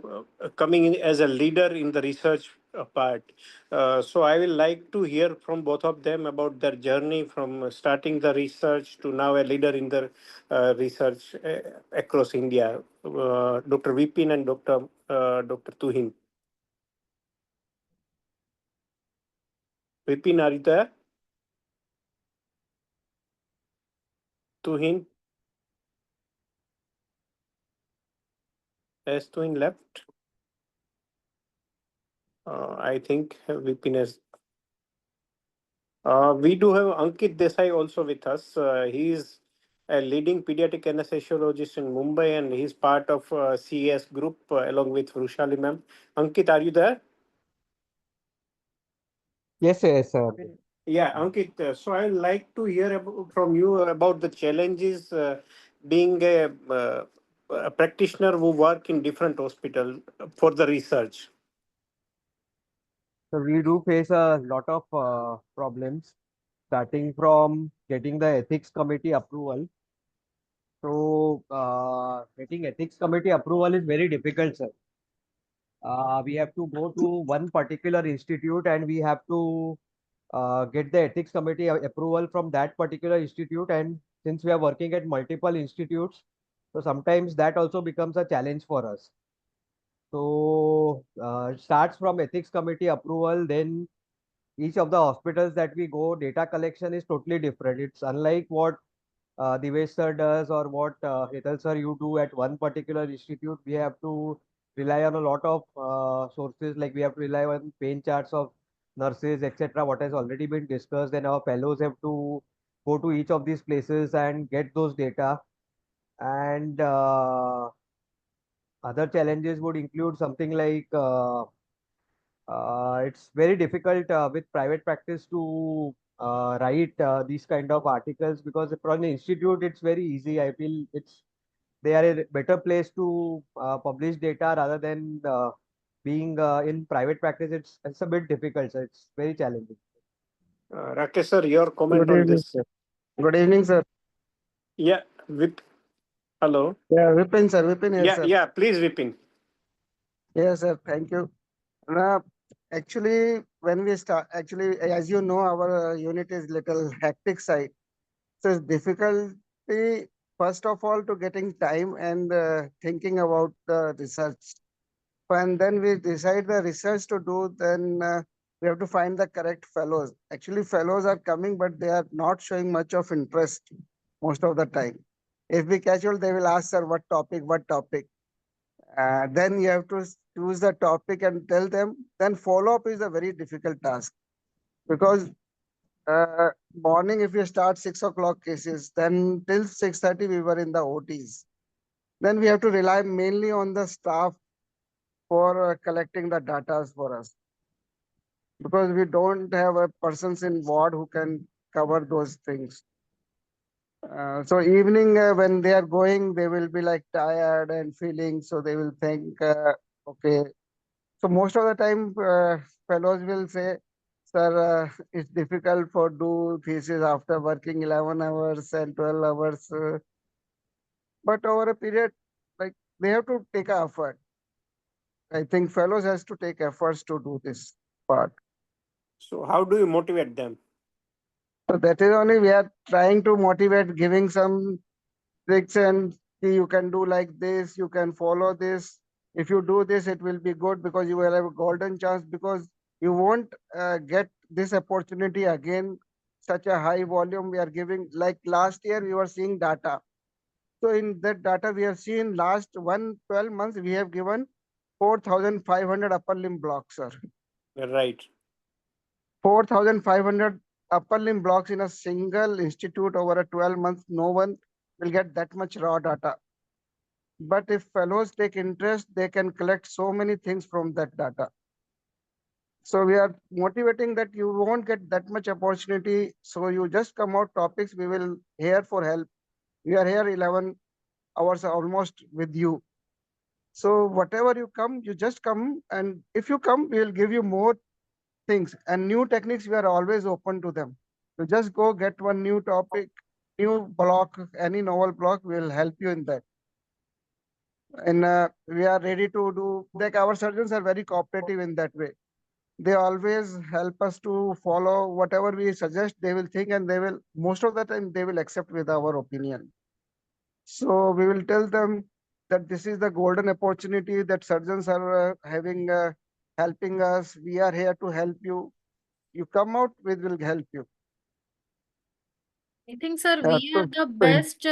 coming in as a leader in the research part. So I will like to hear from both of them about their journey from starting the research to now a leader in the research across India. Dr. Vipin and Dr. Tuhin. Vipin, are you there? Tuhin? Has Tuhin left? I think Vipin has. We do have Ankit Desai also with us. He is a leading pediatric anesthesiologist in Mumbai and he's part of CES group along with Rushali ma'am. Ankit, are you there? Yes, sir. Yeah, Ankit, so I'd like to hear from you about the challenges being a practitioner who work in different hospitals for the research. So we do face a lot of problems, starting from getting the ethics committee approval So getting ethics committee approval is very difficult, sir. We have to go to one particular institute and we have to get the ethics committee approval from that particular institute. And since we are working at multiple institutes, so sometimes that also becomes a challenge for us. So it starts from ethics committee approval, then each of the hospitals that we go, data collection is totally different. It's unlike what Divesh sir does or what Hetal sir you do at one particular institute. We have to rely on a lot of sources, like we have to rely on pain charts of nurses, etc. What has already been discussed, and our fellows have to go to each of these places and get those data. And other challenges would include something like it's very difficult with private practice to write these kind of articles, because from the institute it's very easy. I feel they are a better place to publish data rather than being in private practice. It's a bit difficult, so it's very challenging. Rakesh sir, your comment Good on evening, this? sir. Good evening, sir. Yeah, with hello. Yeah, Vipin, sir. Vipin here, sir. Yeah, please, Vipin. Yes, sir. Thank you. Uh, Actually, when we start, actually, as you know, our unit is little hectic side. So it's difficulty, first of all, to getting time and thinking about the research. And then we decide the research to do, then we have to find the correct fellows. Actually, fellows are coming, but they are not showing much of interest most of the time. If we casual, they will ask, sir, what topic, what topic. Then you have to choose the topic and tell them. Then follow up is a very difficult task, because morning, if you start 6 o'clock cases, then till 6:30 we were in the OTs. Then we have to rely mainly on the staff for collecting the data for us, because we don't have a persons in ward who can cover those things. So evening when they are going, they will be like tired and feeling, so they will think, okay. So most of the time, fellows will say, sir, it's difficult for do thesis after working 11 hours and 12 hours. But over a period, like they have to take a effort. I think fellows has to take efforts to do this part. So how do you motivate them? So that is only we are trying to motivate, giving some tricks and see, you can do like this, you can follow this. If you do this, it will be good, because you will have a golden chance, because you won't get this opportunity again. Such a high volume we are giving. Like last year, we were seeing data. So in that data, we have seen last 12 months, we have given 4,500 upper limb blocks, sir. Right. 4,500 upper limb blocks in a single institute over a 12 months. No one will get that much raw data. But if fellows take interest, they can collect so many things from that data. So we are motivating that you won't get that much opportunity. So you just come out topics, we will here for help. We are here 11 hours almost with you. So whatever you come, you just come. And if you come, we will give you more things and new techniques. We are always open to them. So just go get one new topic, new block, any novel block, we will help you in that. And we are ready to do, like our surgeons are very cooperative in that way. They always help us to follow whatever we suggest. They will think, and they will, most of the time, they will accept with our opinion. So we will tell them that this is the golden opportunity that surgeons are having, helping us. We are here to help you. You come out, we will help you. I think, sir, Uh, we are so- the best,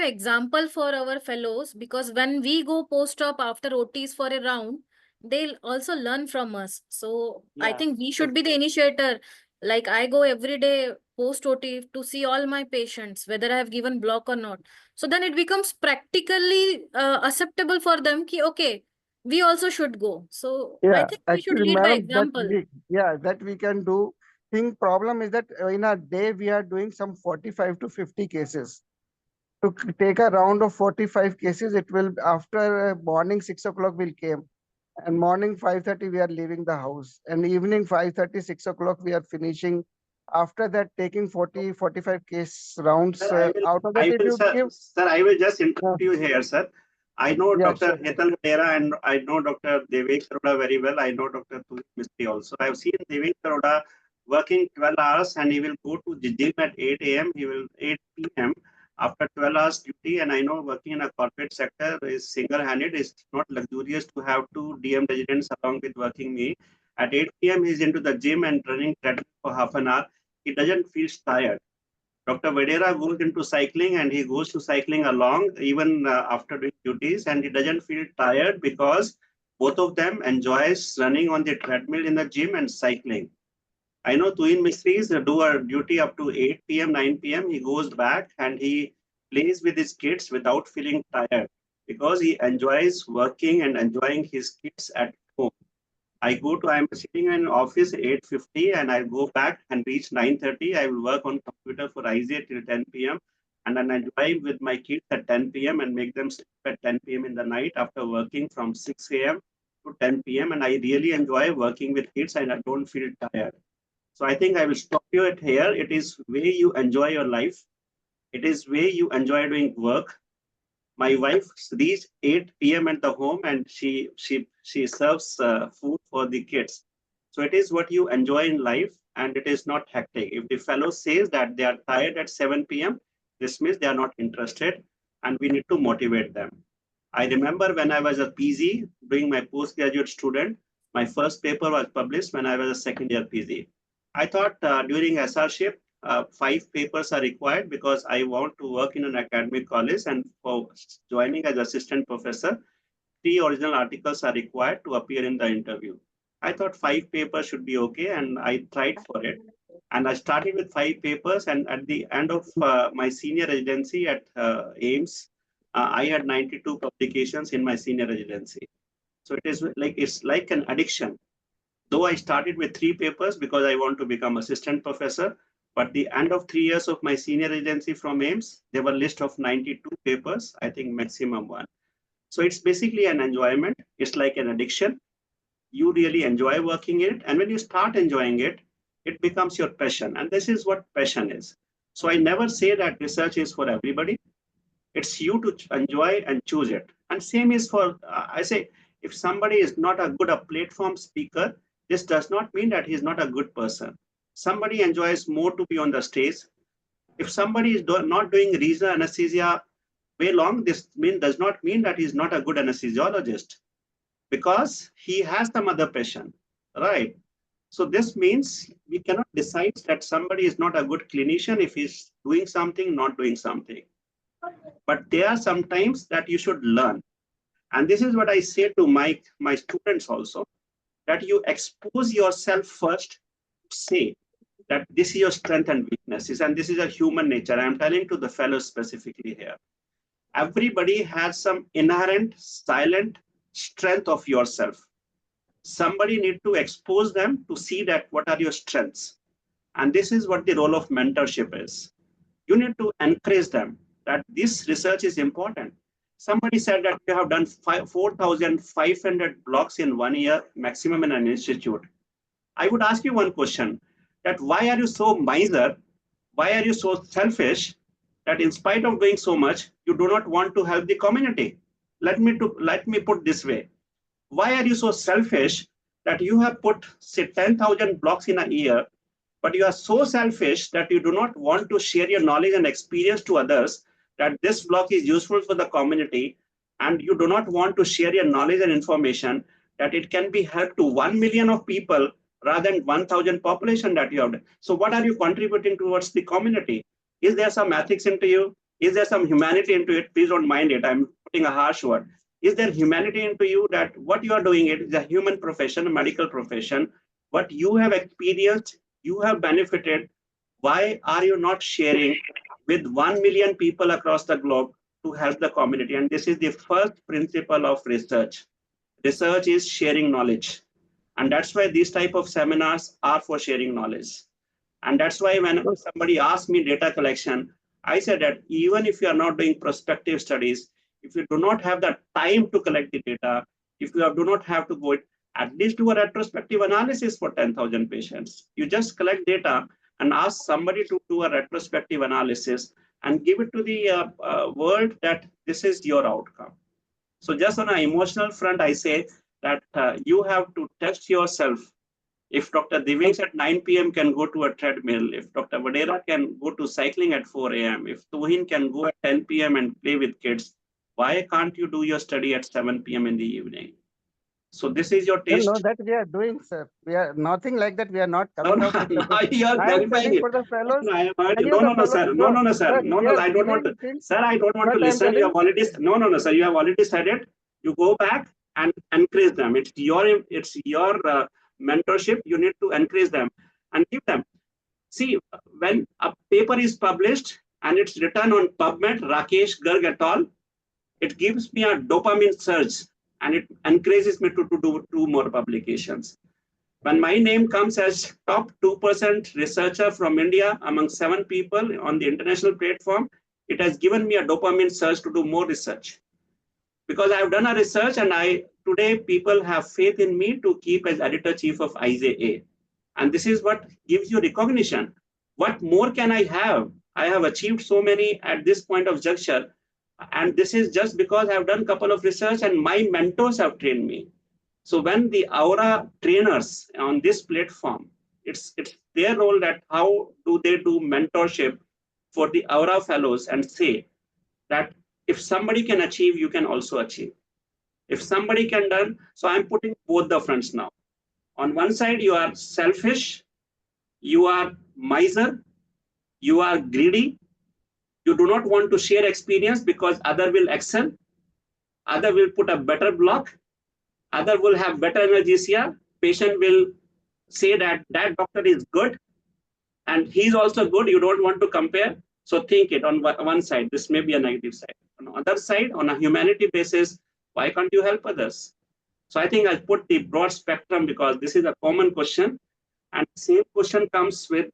example for our fellows, because when we go post-op after OTs for a round, they'll also learn from us. So I Yeah, think we should be the true. initiator. Like I go every day post-OT to see all my patients, whether I have given block or not. So then it becomes practically acceptable for them ki, okay, we also should go. So I Yeah, think we should actually, lead by madam, example. that we can do. Thing problem is that in a day we are doing some 45 to 50 cases. To take a round of 45 cases, it will after morning 6 o'clock will came, and morning 5:30 we are leaving the house, and evening 5:30 6 o'clock we are finishing after that taking 40, 45 case rounds, Sir, out of that, if you give, sir, I will just uh, interrupt you here, sir. I know yeah, Dr. sure, sure. Hetal Gadera and I know Dr. Devesh Arora very well. I know Dr. Tulip Mistry also. I've seen Devesh Arora working 12 hours and he will go to the gym at 8 a.m. He will 8 p.m. after 12 hours duty. And I know working in a corporate sector is single-handed. It's not luxurious to have two DM residents along with working me. At 8 p.m. he's into the gym and running treadmill for half an hour. He doesn't feel tired. Dr. Vadera goes into cycling and he goes to cycling along even after doing duties and he doesn't feel tired because both of them enjoys running on the treadmill in the gym and cycling. I know twin Mistries do a duty up to 8 p.m., 9 p.m. He goes back and he plays with his kids without feeling tired because he enjoys working and enjoying his kids at home. I'm sitting in office 8:50 and I go back and reach 9:30. I will work on computer for IZA till 10 p.m. And then I drive with my kids at 10 p.m. and make them sleep at 10 p.m. in the night after working from 6 a.m. to 10 p.m. And I really enjoy working with kids and I don't feel tired. So I think I will stop you at here. It is way you enjoy your life. It is way you enjoy doing work. My wife reached 8 p.m. at the home and she serves food for the kids. So it is what you enjoy in life and it is not hectic. If the fellow says that they are tired at 7 p.m., this means they are not interested and we need to motivate them. I remember when I was a PG doing my postgraduate student, my first paper was published when I was a second year PG. I thought during SRship, 5 papers are required because I want to work in an academic college and for joining as assistant professor, 3 original articles are required to appear in the interview. I thought 5 papers should be okay and I tried for it. And I started with 5 papers and at the end of my senior residency at AIMS, I had 92 publications in my senior residency. So it's like an addiction. Though I started with 3 papers because I want to become assistant professor, but the end of 3 years of my senior residency from AIMS, there were a list of 92 papers, I think maximum 1. So it's basically an enjoyment. It's like an addiction. You really enjoy working it. And when you start enjoying it, it becomes your passion. And this is what passion is. So I never say that research is for everybody. It's you to enjoy and choose it. And same is for, I say, if somebody is not a good platform speaker, this does not mean that he's not a good person. Somebody enjoys more to be on the stage. If somebody is not doing regional anesthesia way long, this does not mean that he's not a good anesthesiologist because he has some other passion, right? So this means we cannot decide that somebody is not a good clinician if he's doing something, not doing something. But there are some times that you should learn. And this is what I say to my students also, that you expose yourself first, say that this is your strength and weaknesses, and this is a human nature. I'm telling to the fellows specifically here. Everybody has some inherent silent strength of yourself. Somebody need to expose them to see that what are your strengths. And this is what the role of mentorship is. You need to encourage them that this research is important. Somebody said that you have done 4,500 blocks in 1 year, maximum in an institute. I would ask you one question, that why are you so miser? Why are you so selfish that in spite of doing so much, you do not want to help the community? Let me put this way. Why are you so selfish that you have put, say, 10,000 blocks in a year, but you are so selfish that you do not want to share your knowledge and experience to others, that this block is useful for the community, and you do not want to share your knowledge and information that it can be helped to 1 million of people rather than 1,000 population that you have. So what are you contributing towards the community? Is there some ethics into you? Is there some humanity into it? Please don't mind it. I'm putting a harsh word. Is there humanity into you that what you are doing it is a human profession, a medical profession, what you have experienced, you have benefited. Why are you not sharing with 1 million people across the globe to help the community? And this is the first principle of research. Research is sharing knowledge. And that's why these type of seminars are for sharing knowledge. And that's why when somebody asks me data collection, I said that even if you are not doing prospective studies, if you do not have the time to collect the data, if you do not have to go, at least do a retrospective analysis for 10,000 patients. You just collect data, and ask somebody to do a retrospective analysis and give it to the world that this is your outcome. So just on an emotional front, I say that you have to test yourself. If Dr. Divesh at 9 p.m. can go to a treadmill, if Dr. Vadera can go to cycling at 4 a.m., if Tuhin can go at 10 p.m. and play with kids, why can't you do your study at 7 p.m. in the evening? So this is your taste. No, that we are doing, sir. We are nothing like that. We are not coming out with Now the you are I am verifying telling it. for the fellows. I have heard you. Many No, of the no, no, sir. fellows- No, no, no, sir. sir, No, we no, are I don't want to. giving things- Sir, I don't want to What I am listen. You telling- have already. No, no, no, sir. You have already said it. You go back and encourage them. It's your mentorship. You need to encourage them and give them. See, when a paper is published and it's written on PubMed, Rakesh, Garg et al., it gives me a dopamine surge and it encourages me to do 2 more publications. When my name comes as top 2% researcher from India among 7 people on the international platform, it has given me a dopamine surge to do more research. Because I have done a research and today people have faith in me to keep as editor-chief of IJA. And this is what gives you recognition. What more can I have? I have achieved so many at this point of juncture. And this is just because I've done a couple of research and my mentors have trained me. So when the ARORA trainers on this platform, it's their role that how do they do mentorship for the ARORA fellows and say that if somebody can achieve, you can also achieve. If somebody can done, so I'm putting both the fronts now. On one side, you are selfish, you are miser, you are greedy, you do not want to share experience because other will excel, other will put a better block, other will have better analgesia, patient will say that that doctor is good and he's also good, you don't want to compare. So think it on one side, this may be a negative side. On the other side, on a humanity basis, why can't you help others? So I think I put the broad spectrum because this is a common question. And same question comes with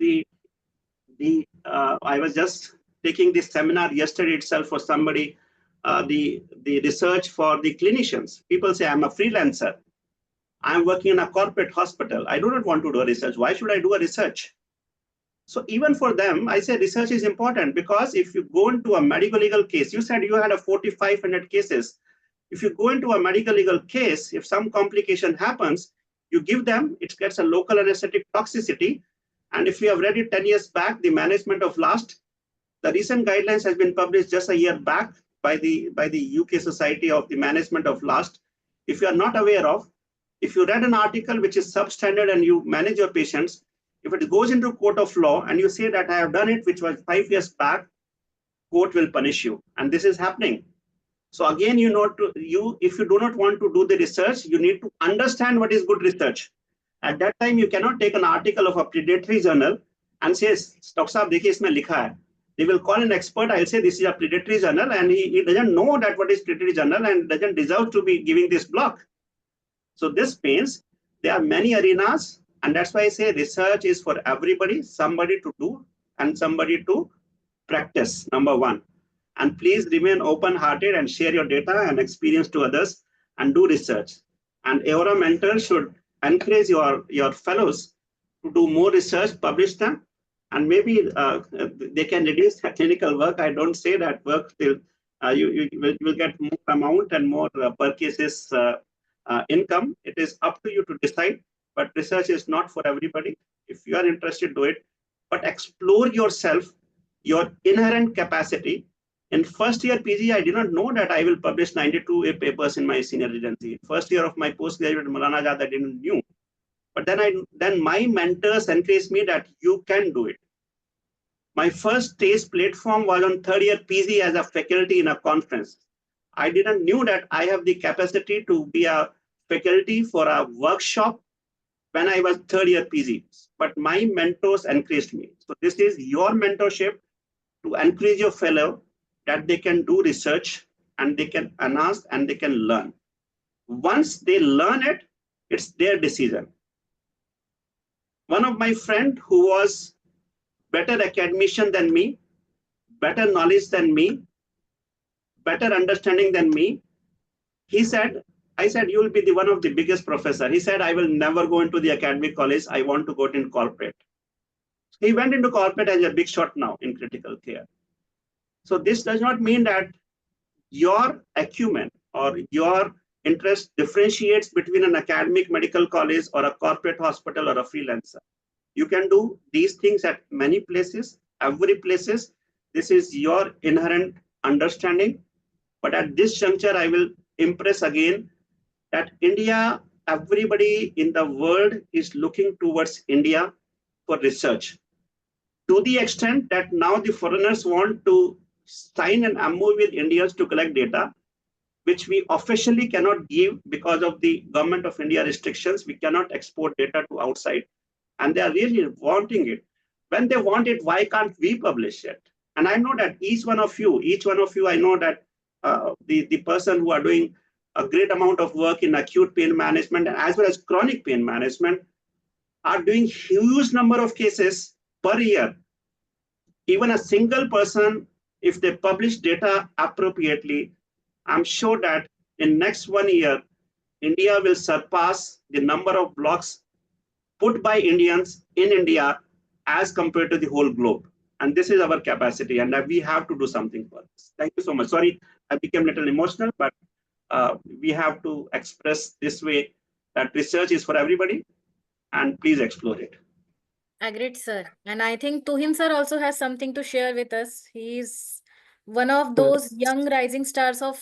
I was just taking this seminar yesterday itself for somebody, the research for the clinicians. People say, I'm a freelancer. I'm working in a corporate hospital. I do not want to do a research. Why should I do a research? So even for them, I say research is important because if you go into a medical legal case, you said you had a 4,500 cases. If you go into a medical legal case, if some complication happens, you give them, it gets a local anesthetic toxicity. And if you have read it 10 years back, the management of last, the recent guidelines has been published just a year back by the UK Society of the Management of Last. If you are not aware of, if you read an article which is substandard and you manage your patients, if it goes into court of law and you say that I have done it, which was 5 years back, court will punish you. And this is happening. So again, if you do not want to do the research, you need to understand what is good research. At that time, you cannot take an article of a predatory journal and say, Dr. Saab, dekhiye isme likha hai. They will call an expert. I'll say this is a predatory journal and he doesn't know that what is predatory journal and doesn't deserve to be giving this block. So this means there are many arenas and that's why I say research is for everybody, somebody to do and somebody to practice, number one. And please remain open-hearted and share your data and experience to others and do research. And ARORA mentors should encourage your fellows to do more research, publish them, and maybe they can reduce the clinical work. I don't say that work till you will get more amount and more per cases income. It is up to you to decide, but research is not for everybody. If you are interested, do it, but explore yourself, your inherent capacity. In first year PG, I did not know that I will publish 92 papers in my senior residency. First year of my postgraduate Maulana Azad, I didn't know. But then my mentors encouraged me that you can do it. My first stage platform was on third year PG as a faculty in a conference. I didn't know that I have the capacity to be a faculty for a workshop when I was third year PG. But my mentors encouraged me. So this is your mentorship to encourage your fellow that they can do research and they can enhance and they can learn. Once they learn it, it's their decision. One of my friend who was better academician than me, better knowledge than me, better understanding than me, I said, you will be one of the biggest professor. He said, I will never go into the academic college. I want to go in corporate. He went into corporate as a big shot now in critical care. So this does not mean that your acumen or your interest differentiates between an academic medical college or a corporate hospital or a freelancer. You can do these things at many places, every places. This is your inherent understanding. But at this juncture, I will impress again that India, everybody in the world is looking towards India for research, to the extent that now the foreigners want to sign an MOU with Indians to collect data, which we officially cannot give because of the government of India restrictions. We cannot export data to outside, and they are really wanting it. When they want it, why can't we publish it? And I know that each one of you, I know that the person who are doing a great amount of work in acute pain management as well as chronic pain management are doing huge number of cases per year. Even a single person, if they publish data appropriately, I'm sure that in next 1 year, India will surpass the number of blocks put by Indians in India as compared to the whole globe. And this is our capacity, and we have to do something for this. Thank you so much. Sorry, I became a little emotional, but we have to express this way that research is for everybody, and please explore it. Agreed, sir. And I think Tuhin sir also has something to share with us. He's one of those young rising stars of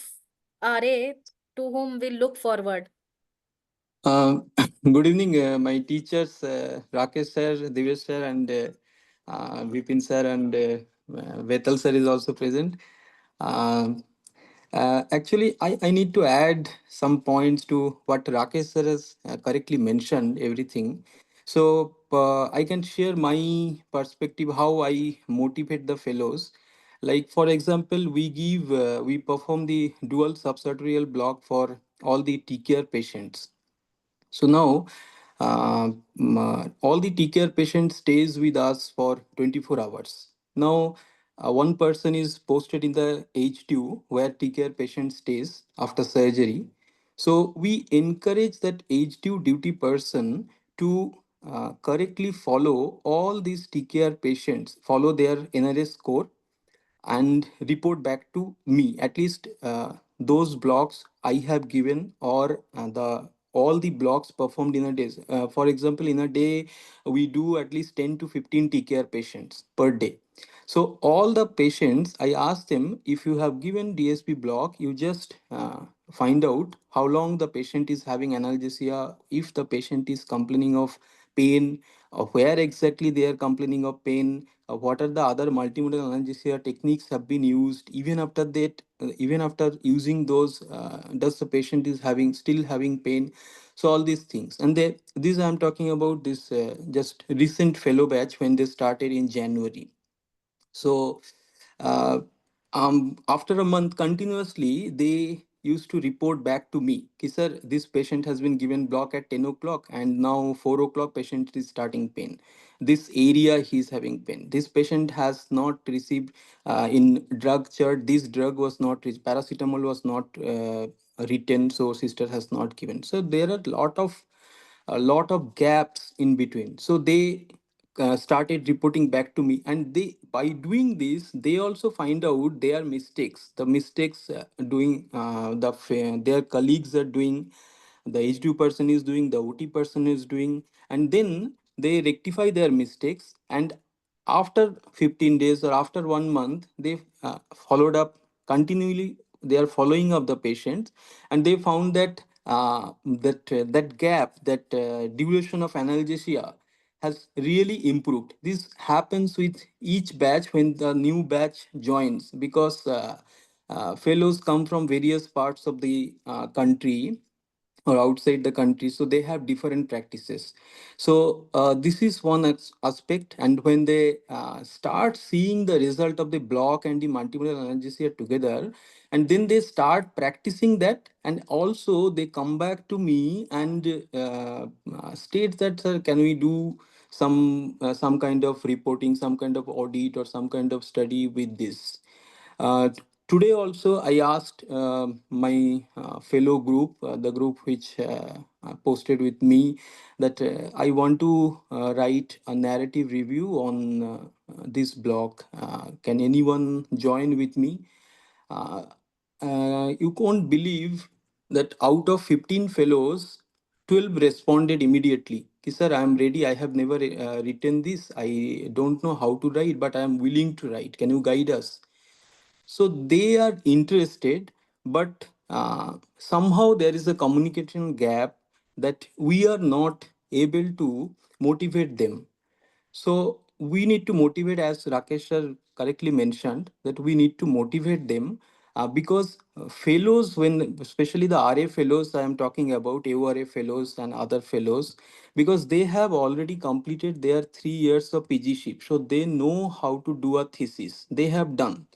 RA to whom we look forward. Uh, Good evening, my teachers, Rakesh sir, Divesh sir, and Vipin sir, and Vetal sir is also present. Uh, Actually, I need to add some points to what Rakesh sir has correctly mentioned, everything. So I can share my perspective, how I motivate the fellows. Like, for example, we perform the dual subsarterial block for all the TKR patients. So now, all the TKR patient stays with us for 24 hours. Now, one person is posted in the H2 where TKR patient stays after surgery. So we encourage that H2 duty person to correctly follow all these TKR patients, follow their NRS score, and report back to me, at least those blocks I have given, or the all the blocks performed in a day. For example, in a day we do at least 10 to 15 TKR patients per day. So all the patients, I ask them, if you have given DSP block, you just find out how long the patient is having analgesia, if the patient is complaining of pain, where exactly they are complaining of pain, what are the other multimodal analgesia techniques have been used. Even after that, even after using those, does the patient is having still having pain? So all these things, and they, this I'm talking about this just recent fellow batch when they started in January. So uh, after a month continuously, they used to report back to me, "Ki, sir, this patient has been given block at 10 o'clock and now 4 o'clock patient is starting pain. This area he is having pain. This patient has not received in drug chart. This drug was not, paracetamol was not written, so sister has not given." So there are a lot of gaps in between. So they started reporting back to me, and they, by doing this, they also find out their mistakes, the mistakes doing their colleagues are doing, the H2 person is doing, the OT person is doing, and then they rectify their mistakes. And after 15 days or after 1 month, they followed up continually. They are following up the patients, and they found that that gap, that duration of analgesia has really improved. This happens with each batch when the new batch joins, because fellows come from various parts of the country or outside the country, so they have different practices. So this is one aspect. And when they start seeing the result of the block and the multimodal analgesia together, and then they start practicing that, and also they come back to me and state that, "Sir, can we do some kind of reporting, some kind of audit, or some kind of study with this?" uh, Today also, I asked my fellow group, the group which posted with me that I want to write a narrative review on this blog. Can anyone join with me? Uh, you can't believe that out of 15 fellows, 12 responded immediately. "Ki, sir, I am ready. I have never written this. I don't know how to write, but I am willing to write. Can you guide us?" So they are interested, but somehow there is a communication gap that we are not able to motivate them. So we need to motivate, as Rakesh sir correctly mentioned, that we need to motivate them because fellows, when especially the RA fellows, I am talking about AORA fellows and other fellows, because they have already completed their 3 years of PGship, so they know how to do a thesis. They have done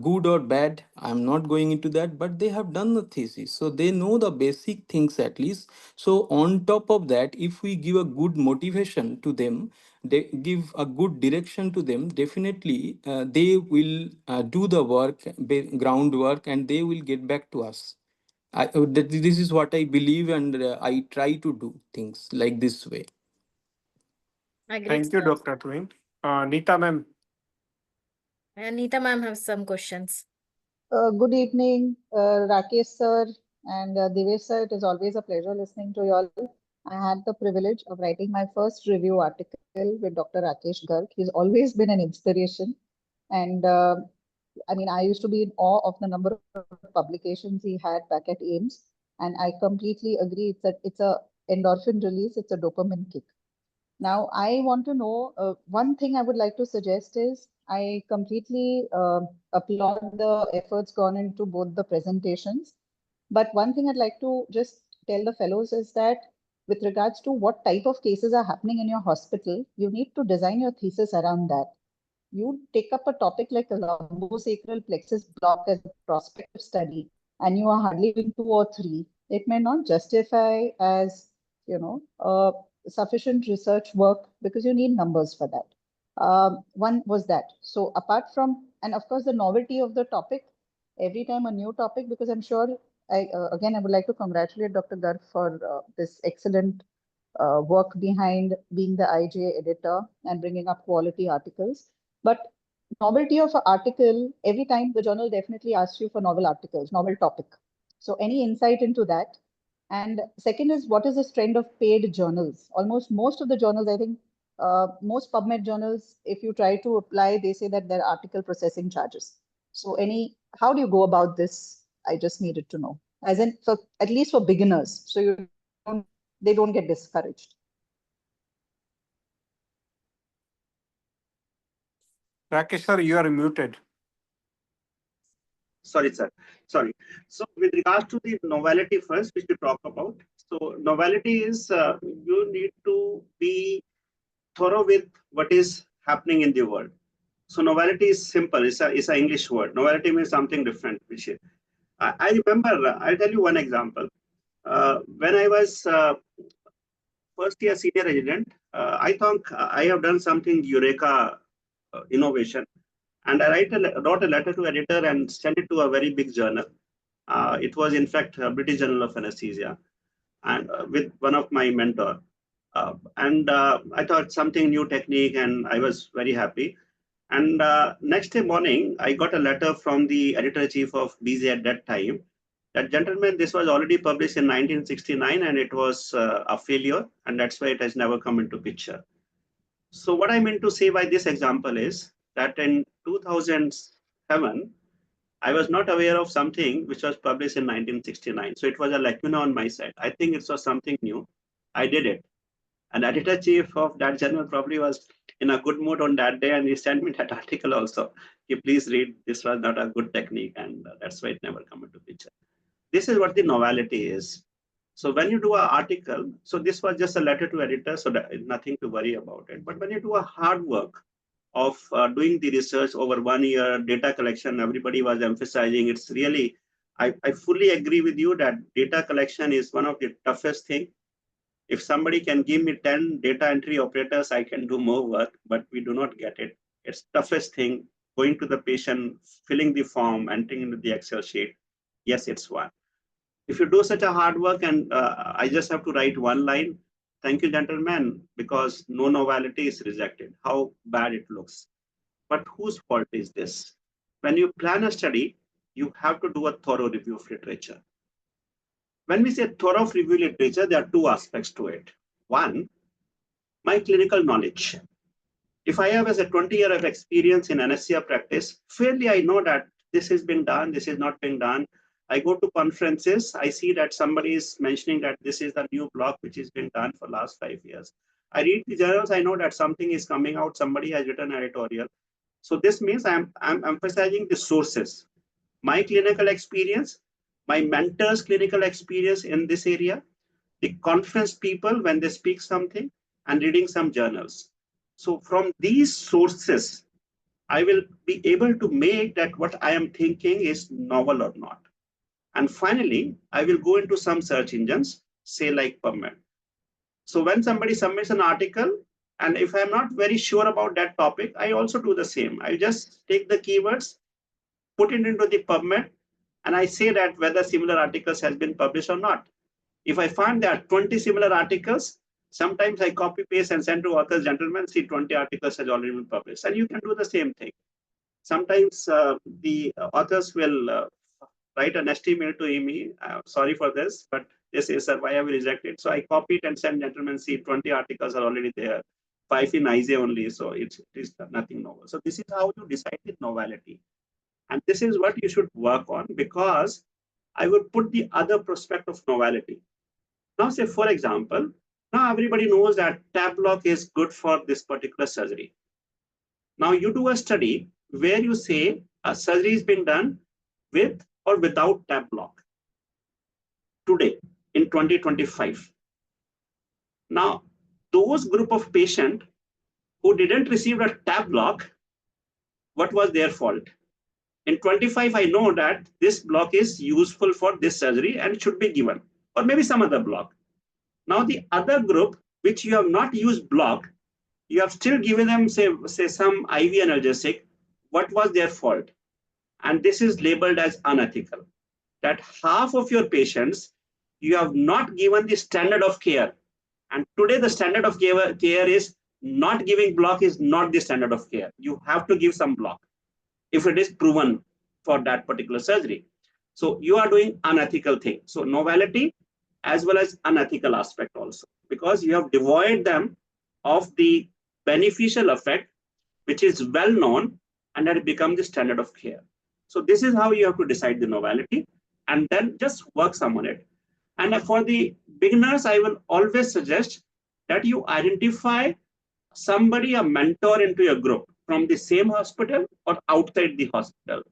good or bad, I'm not going into that, but they have done the thesis, so they know the basic things at least. So on top of that, if we give a good motivation to them, they give a good direction to them, definitely they will do the work, groundwork, and they will get back to us. This is what I believe, and I try to do things like this way. Agree, Thank you, sir. Dr. Twin. Neeta ma'am. And Neeta ma'am has some questions. Good evening, Rakesh sir and Divesh sir. It is always a pleasure listening to you all. I had the privilege of writing my first review article with Dr. Rakesh Garg. He's always been an inspiration. And I mean, I used to be in awe of the number of publications he had back at AIMS. And I completely agree. It's a endorphin release. It's a dopamine kick. Now, I want to know one thing I would like to suggest is I completely applaud the efforts gone into both the presentations. But one thing I'd like to just tell the fellows is that with regards to what type of cases are happening in your hospital, you need to design your thesis around that. You take up a topic like a lumbosacral plexus block as a prospective study, and you are hardly doing 2 or 3. It may not justify as, sufficient research work because you need numbers for that. One was that. So apart from, and of course, the novelty of the topic, every time a new topic, because I'm sure, again, I would like to congratulate Dr. Garg for this excellent work behind being the IJ editor and bringing up quality articles. But novelty of an article, every time the journal definitely asks you for novel articles, novel topic. So any insight into that? And second is, what is this trend of paid journals? Almost most of the journals, I think, most PubMed journals, if you try to apply, they say that there are article processing charges. So how do you go about this? I just needed to know. As in, for at least for beginners, so they don't get discouraged. Rakesh sir, you are muted. Sorry, sir. Sorry. So with regards to the novelty first, which we talk about. So novelty is you need to be thorough with what is happening in the world. So novelty is simple. It's an English word. Novelty means something different. Which I remember. I'll tell you one example. When I was first year senior resident, I thought I have done something Eureka innovation. And I wrote a letter to editor and sent it to a very big journal. It was, in fact, a British Journal of Anesthesia, and with one of my mentor. I thought something new technique, and I was very happy. And next day morning, I got a letter from the editor-chief of BZ at that time. That gentleman, this was already published in 1969, and it was a failure, and that's why it has never come into picture. So what I meant to say by this example is that in 2007, I was not aware of something which was published in 1969. So it was a lacuna on my side. I think it was something new. I did it. And editor-chief of that journal probably was in a good mood on that day, and he sent me that article also. Please read, this was not a good technique, and that's why it never come into picture. This is what the novelty is. So when you do an article, so this was just a letter to editor, so nothing to worry about it. But when you do a hard work of doing the research over 1 year, data collection, everybody was emphasizing, it's really, I fully agree with you that data collection is one of the toughest thing. If somebody can give me 10 data entry operators, I can do more work, but we do not get it. It's toughest thing, going to the patient, filling the form, entering into the Excel sheet. Yes, it's one. If you do such a hard work and I just have to write one line, thank you, gentlemen, because no novelty is rejected. How bad it looks. But whose fault is this? When you plan a study, you have to do a thorough review of literature. When we say thorough review literature, there are two aspects to it. One, my clinical knowledge. If I have as a 20 year of experience in anesthesia practice, fairly I know that this has been done, this is not being done. I go to conferences, I see that somebody is mentioning that this is the new block which has been done for last 5 years. I read the journals, I know that something is coming out, somebody has written an editorial. So this means I'm emphasizing the sources. My clinical experience, my mentor's clinical experience in this area, the conference people when they speak something, and reading some journals. So from these sources, I will be able to make that what I am thinking is novel or not. And finally, I will go into some search engines, say like PubMed. So when somebody submits an article, and if I'm not very sure about that topic, I also do the same. I just take the keywords, put it into the PubMed, and I say that whether similar articles has been published or not. If I find there are 20 similar articles, sometimes I copy paste and send to authors, gentlemen, see 20 articles has already been published. And you can do the same thing. Sometimes the authors will write an email to me, sorry for this, but they say, sir, why have you rejected? So I copy it and send, gentlemen, see 20 articles are already there, 5 in ISA only, so it is nothing novel. So this is how you decide the novelty. And this is what you should work on, because I would put the other prospect of novelty. Now say, for example, now everybody knows that tab block is good for this particular surgery. Now you do a study where you say a surgery is being done with or without tab block today in 2025. Now, those group of patients who didn't receive a tab block, what was their fault? In 25, I know that this block is useful for this surgery and should be given, or maybe some other block. Now, the other group, which you have not used block, you have still given them, say some IV analgesic. What was their fault? And this is labeled as unethical. That half of your patients, you have not given the standard of care. And today, the standard of care is not giving block is not the standard of care. You have to give some block if it is proven for that particular surgery. So you are doing unethical thing. So novelty as well as unethical aspect also, because you have devoid them of the beneficial effect, which is well known, and that become the standard of care. So this is how you have to decide the novelty, and then just work some on it. And for the beginners, I will always suggest that you identify somebody, a mentor into your group from the same hospital or outside the hospital.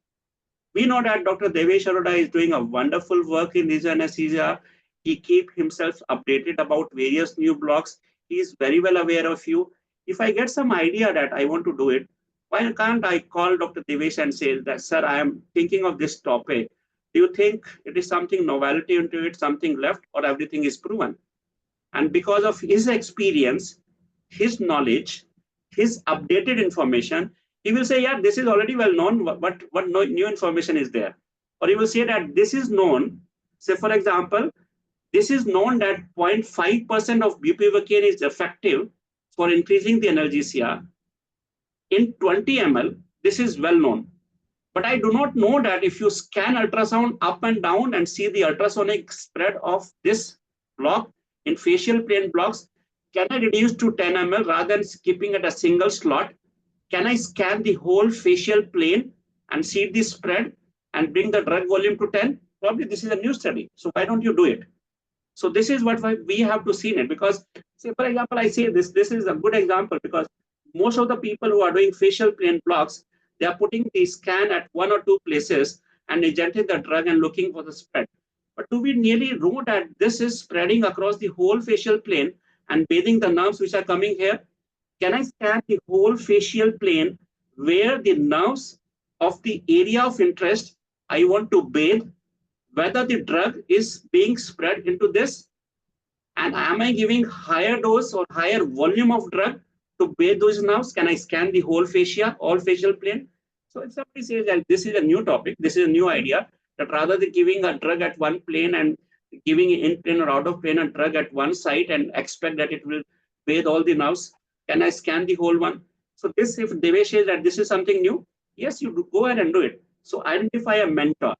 We know that Dr. Devesh ARORA is doing a wonderful work in regional anesthesia. He keeps himself updated about various new blocks. He is very well aware of you. If I get some idea that I want to do it, why can't I call Dr. Devesh and say that, sir, I am thinking of this topic. Do you think it is something novelty into it, something left, or everything is proven? And because of his experience, his knowledge, his updated information, he will say, yeah, this is already well known. What new information is there? Or he will say that this is known. Say, for example, this is known that 0.5% of bupivacaine is effective for increasing the analgesia in 20 ml. This is well known. But I do not know that if you scan ultrasound up and down and see the ultrasonic spread of this block in facial plane blocks, can I reduce to 10 ml rather than skipping at a single slot? Can I scan the whole facial plane and see the spread and bring the drug volume to 10? Probably this is a new study. So why don't you do it? So this is what we have to see in it, because, say, for example, I say this is a good example, because most of the people who are doing facial plane blocks, they are putting the scan at 1 or 2 places and injecting the drug and looking for the spread. But do we really know that this is spreading across the whole facial plane and bathing the nerves which are coming here? Can I scan the whole facial plane where the nerves of the area of interest I want to bathe, whether the drug is being spread into this? And am I giving higher dose or higher volume of drug to bathe those nerves? Can I scan the whole fascia, all facial plane? So if somebody says that this is a new topic, this is a new idea, that rather than giving a drug at one plane and giving in or out of pain a drug at one site and expect that it will bathe all the nerves. Can I scan the whole one? So this, if Devesh says that this is something new, yes, you go ahead and do it. So identify a mentor.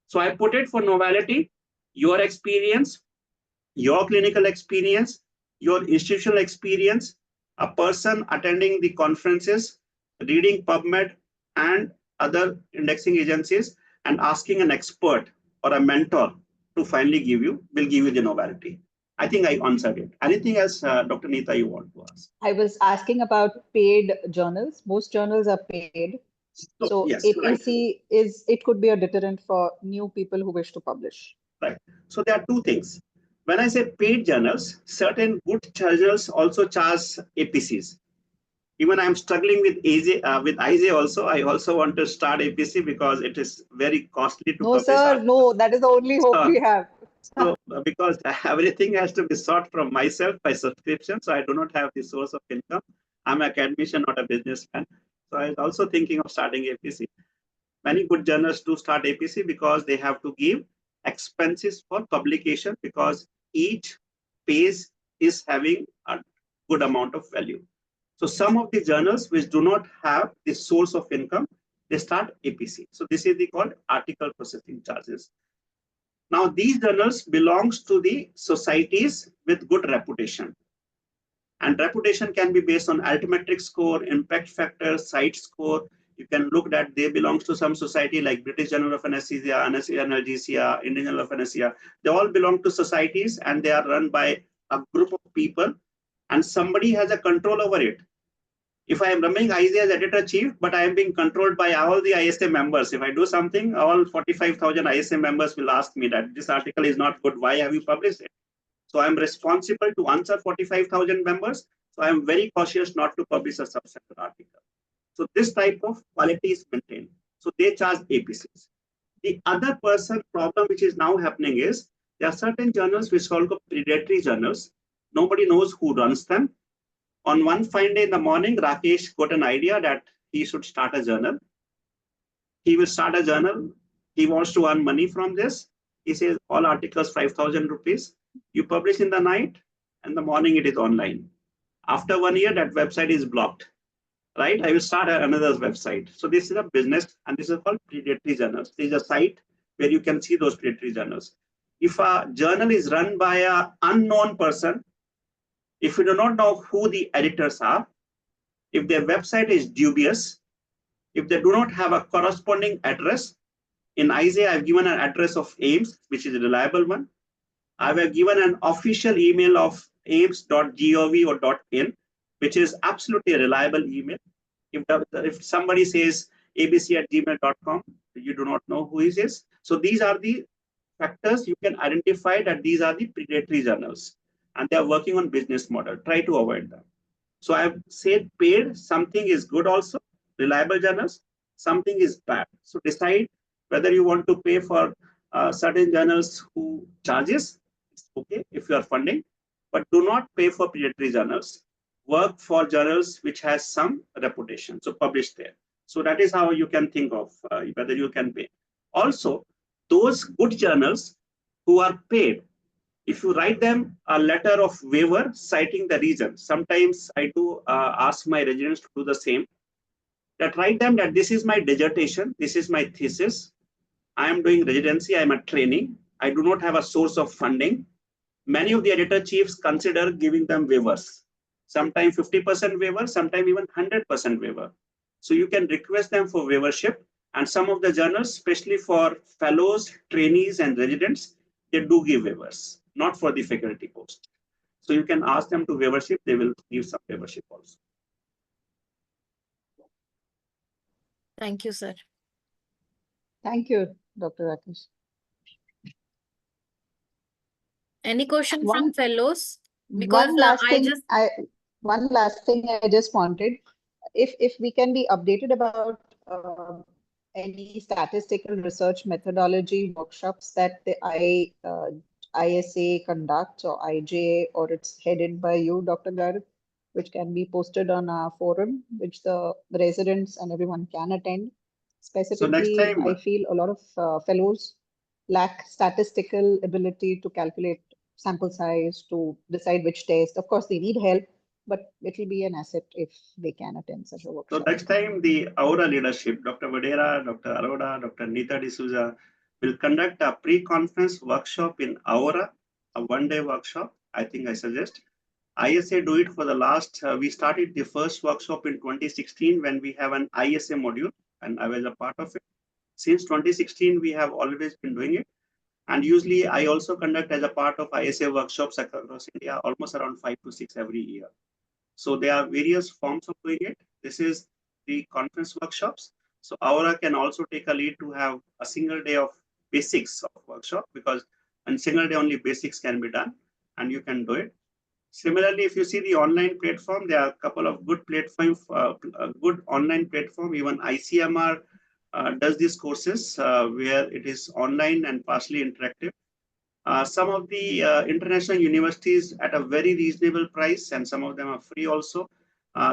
So I put it for novelty, your experience, your clinical experience, your institutional experience, a person attending the conferences, reading PubMed and other indexing agencies, and asking an expert or a mentor to finally will give you the novelty. I think I answered it. Anything else, Dr. Neeta, you want to ask? I was asking about paid journals. Most journals are paid. So yes, APC it could be a deterrent for new people who wish to publish. Right. So there are two things. When I say paid journals, certain good journals also charge APCs. Even I'm struggling with IJ also. I also want to start APC because it is very costly to publish. No, sir, no, that is the only hope we have. So because everything has to be sought from myself by subscription, so I do not have the source of income. I'm an academician, not a businessman. So I was also thinking of starting APC. Many good journals do start APC because they have to give expenses for publication because each page is having a good amount of value. So some of the journals which do not have the source of income, they start APC. So this is the called article processing charges. Now these journals belongs to the societies with good reputation. And reputation can be based on altimetric score, impact factor, site score. You can look that they belong to some society like British Journal of Anesthesia, Analgesia, Indian Journal of Anesthesia. They all belong to societies and they are run by a group of people and somebody has a control over it. If I am running ISA as editor-chief, but I am being controlled by all the ISA members. If I do something, all 45,000 ISA members will ask me that this article is not good. Why have you published it? So I'm responsible to answer 45,000 members. So I'm very cautious not to publish a substandard article. So this type of quality is maintained. So they charge APCs. The other problem which is now happening is there are certain journals which are called predatory journals. Nobody knows who runs them. On one fine day in the morning, Rakesh got an idea that he should start a journal. He will start a journal. He wants to earn money from this. He says all articles 5,000 rupees. You publish in the night and the morning it is online. After 1 year, that website is blocked. Right? I will start another website. So this is a business and this is called predatory journals. This is a site where you can see those predatory journals. If a journal is run by an unknown person, if you do not know who the editors are, if their website is dubious, if they do not have a corresponding address, in ISA, I've given an address of AIMS, which is a reliable one. I have given an official email of aims.gov or .in, which is absolutely a reliable email. If somebody says abc@gmail.com, you do not know who it is. So these are the factors you can identify that these are the predatory journals and they are working on business model. Try to avoid them. So I've said paid, something is good also, reliable journals, something is bad. So decide whether you want to pay for certain journals who charges, it's okay if you are funding, but do not pay for predatory journals. Work for journals which has some reputation, so publish there. So that is how you can think of whether you can pay. Also, those good journals who are paid, if you write them a letter of waiver citing the reason, sometimes I do ask my residents to do the same, that write them that this is my dissertation, this is my thesis, I am doing residency, I am a trainee, I do not have a source of funding. Many of the editor-chiefs consider giving them waivers, sometimes 50% waiver, sometimes even 100% waiver. So you can request them for waivership, and some of the journals, especially for fellows, trainees, and residents, they do give waivers, not for the faculty post. So you can ask them to waivership, they will give some waivership also. Thank you, sir. Thank you, Dr. Rakesh. Any question from One- fellows? Because One last I thing, just one last thing I just wanted, if we can be updated about any statistical research methodology workshops that the ISA conducts or IJ, or it's headed by you, Dr. Garg, which can be posted on our forum, which the residents and everyone can attend. Specifically, next time, I feel a lot of fellows lack statistical ability to calculate sample size, to decide which test. Of course, they need help, but it will be an asset if they can attend such a So workshop. next time the ARORA leadership, Dr. Vadera, Dr. Arora, Dr. Nita D'Souza will conduct a pre-conference workshop in ARORA, a one-day workshop. I think I suggest. ISA do it for the last, we started the first workshop in 2016 when we have an ISA module and I was a part of it. Since 2016, we have always been doing it. And usually I also conduct as a part of ISA workshops across India, almost around 5 to 6 every year. So there are various forms of doing it. This is the conference workshops. So ARORA can also take a lead to have a single day of basics of workshop, because on single day only basics can be done and you can do it. Similarly, if you see the online platform, there are a couple of good platforms, good online platform. Even ICMR does these courses where it is online and partially interactive. Some of the international universities at a very reasonable price, and some of them are free also.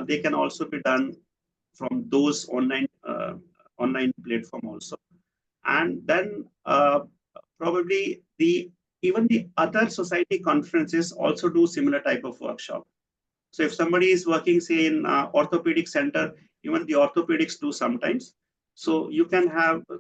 They can also be done from those online platform also. And then probably even the other society conferences also do similar type of workshop. So if somebody is working, say, in orthopedic center, even the orthopedics do sometimes. So you can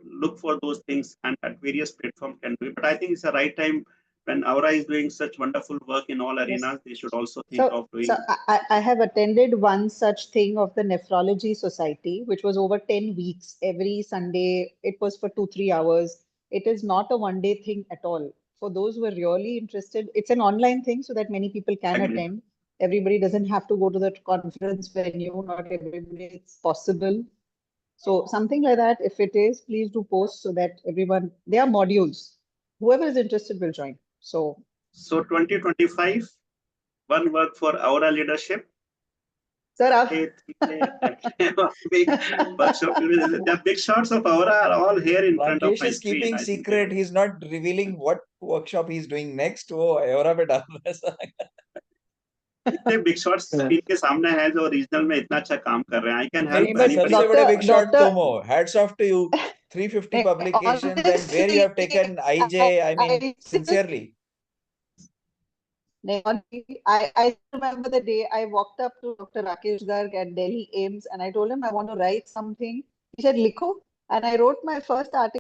look for those things, and at various platforms can do it. But I think it's the right time when ARORA is doing such wonderful work in all arenas. They should also think of doing. So I have attended one such thing of the Nephrology Society, which was over 10 weeks. Every Sunday, it was for 2-3 hours. It is not a one-day thing at all. For those who are really interested, it's an online thing so that many people can Agreed. attend. Everybody doesn't have to go to the conference venue. Not everybody, it's possible. So something like that, if it is, please do post so that everyone, there are modules. Whoever is interested will join. So 2025, one work for ARORA leadership. sir, big workshop. The big shots of ARORA are all here in front of Rakesh my is screen. keeping secret. He's not revealing what workshop he's doing next. Oh, ARORA पे डाल रहा है ऐसा। इतने big shots screen के सामने हैं जो regional में इतना अच्छा काम कर रहे हैं. I can help नहीं, but anybody. सबसे बड़े big shot Doctor- तुम हो. Hats off to you. 350 publications and where you have taken IJ. I mean, sincerely. I remember the day I walked up to Dr. Rakesh Garg at Delhi AIMS and I told him I want to write something. He said, Likho. And I wrote my first article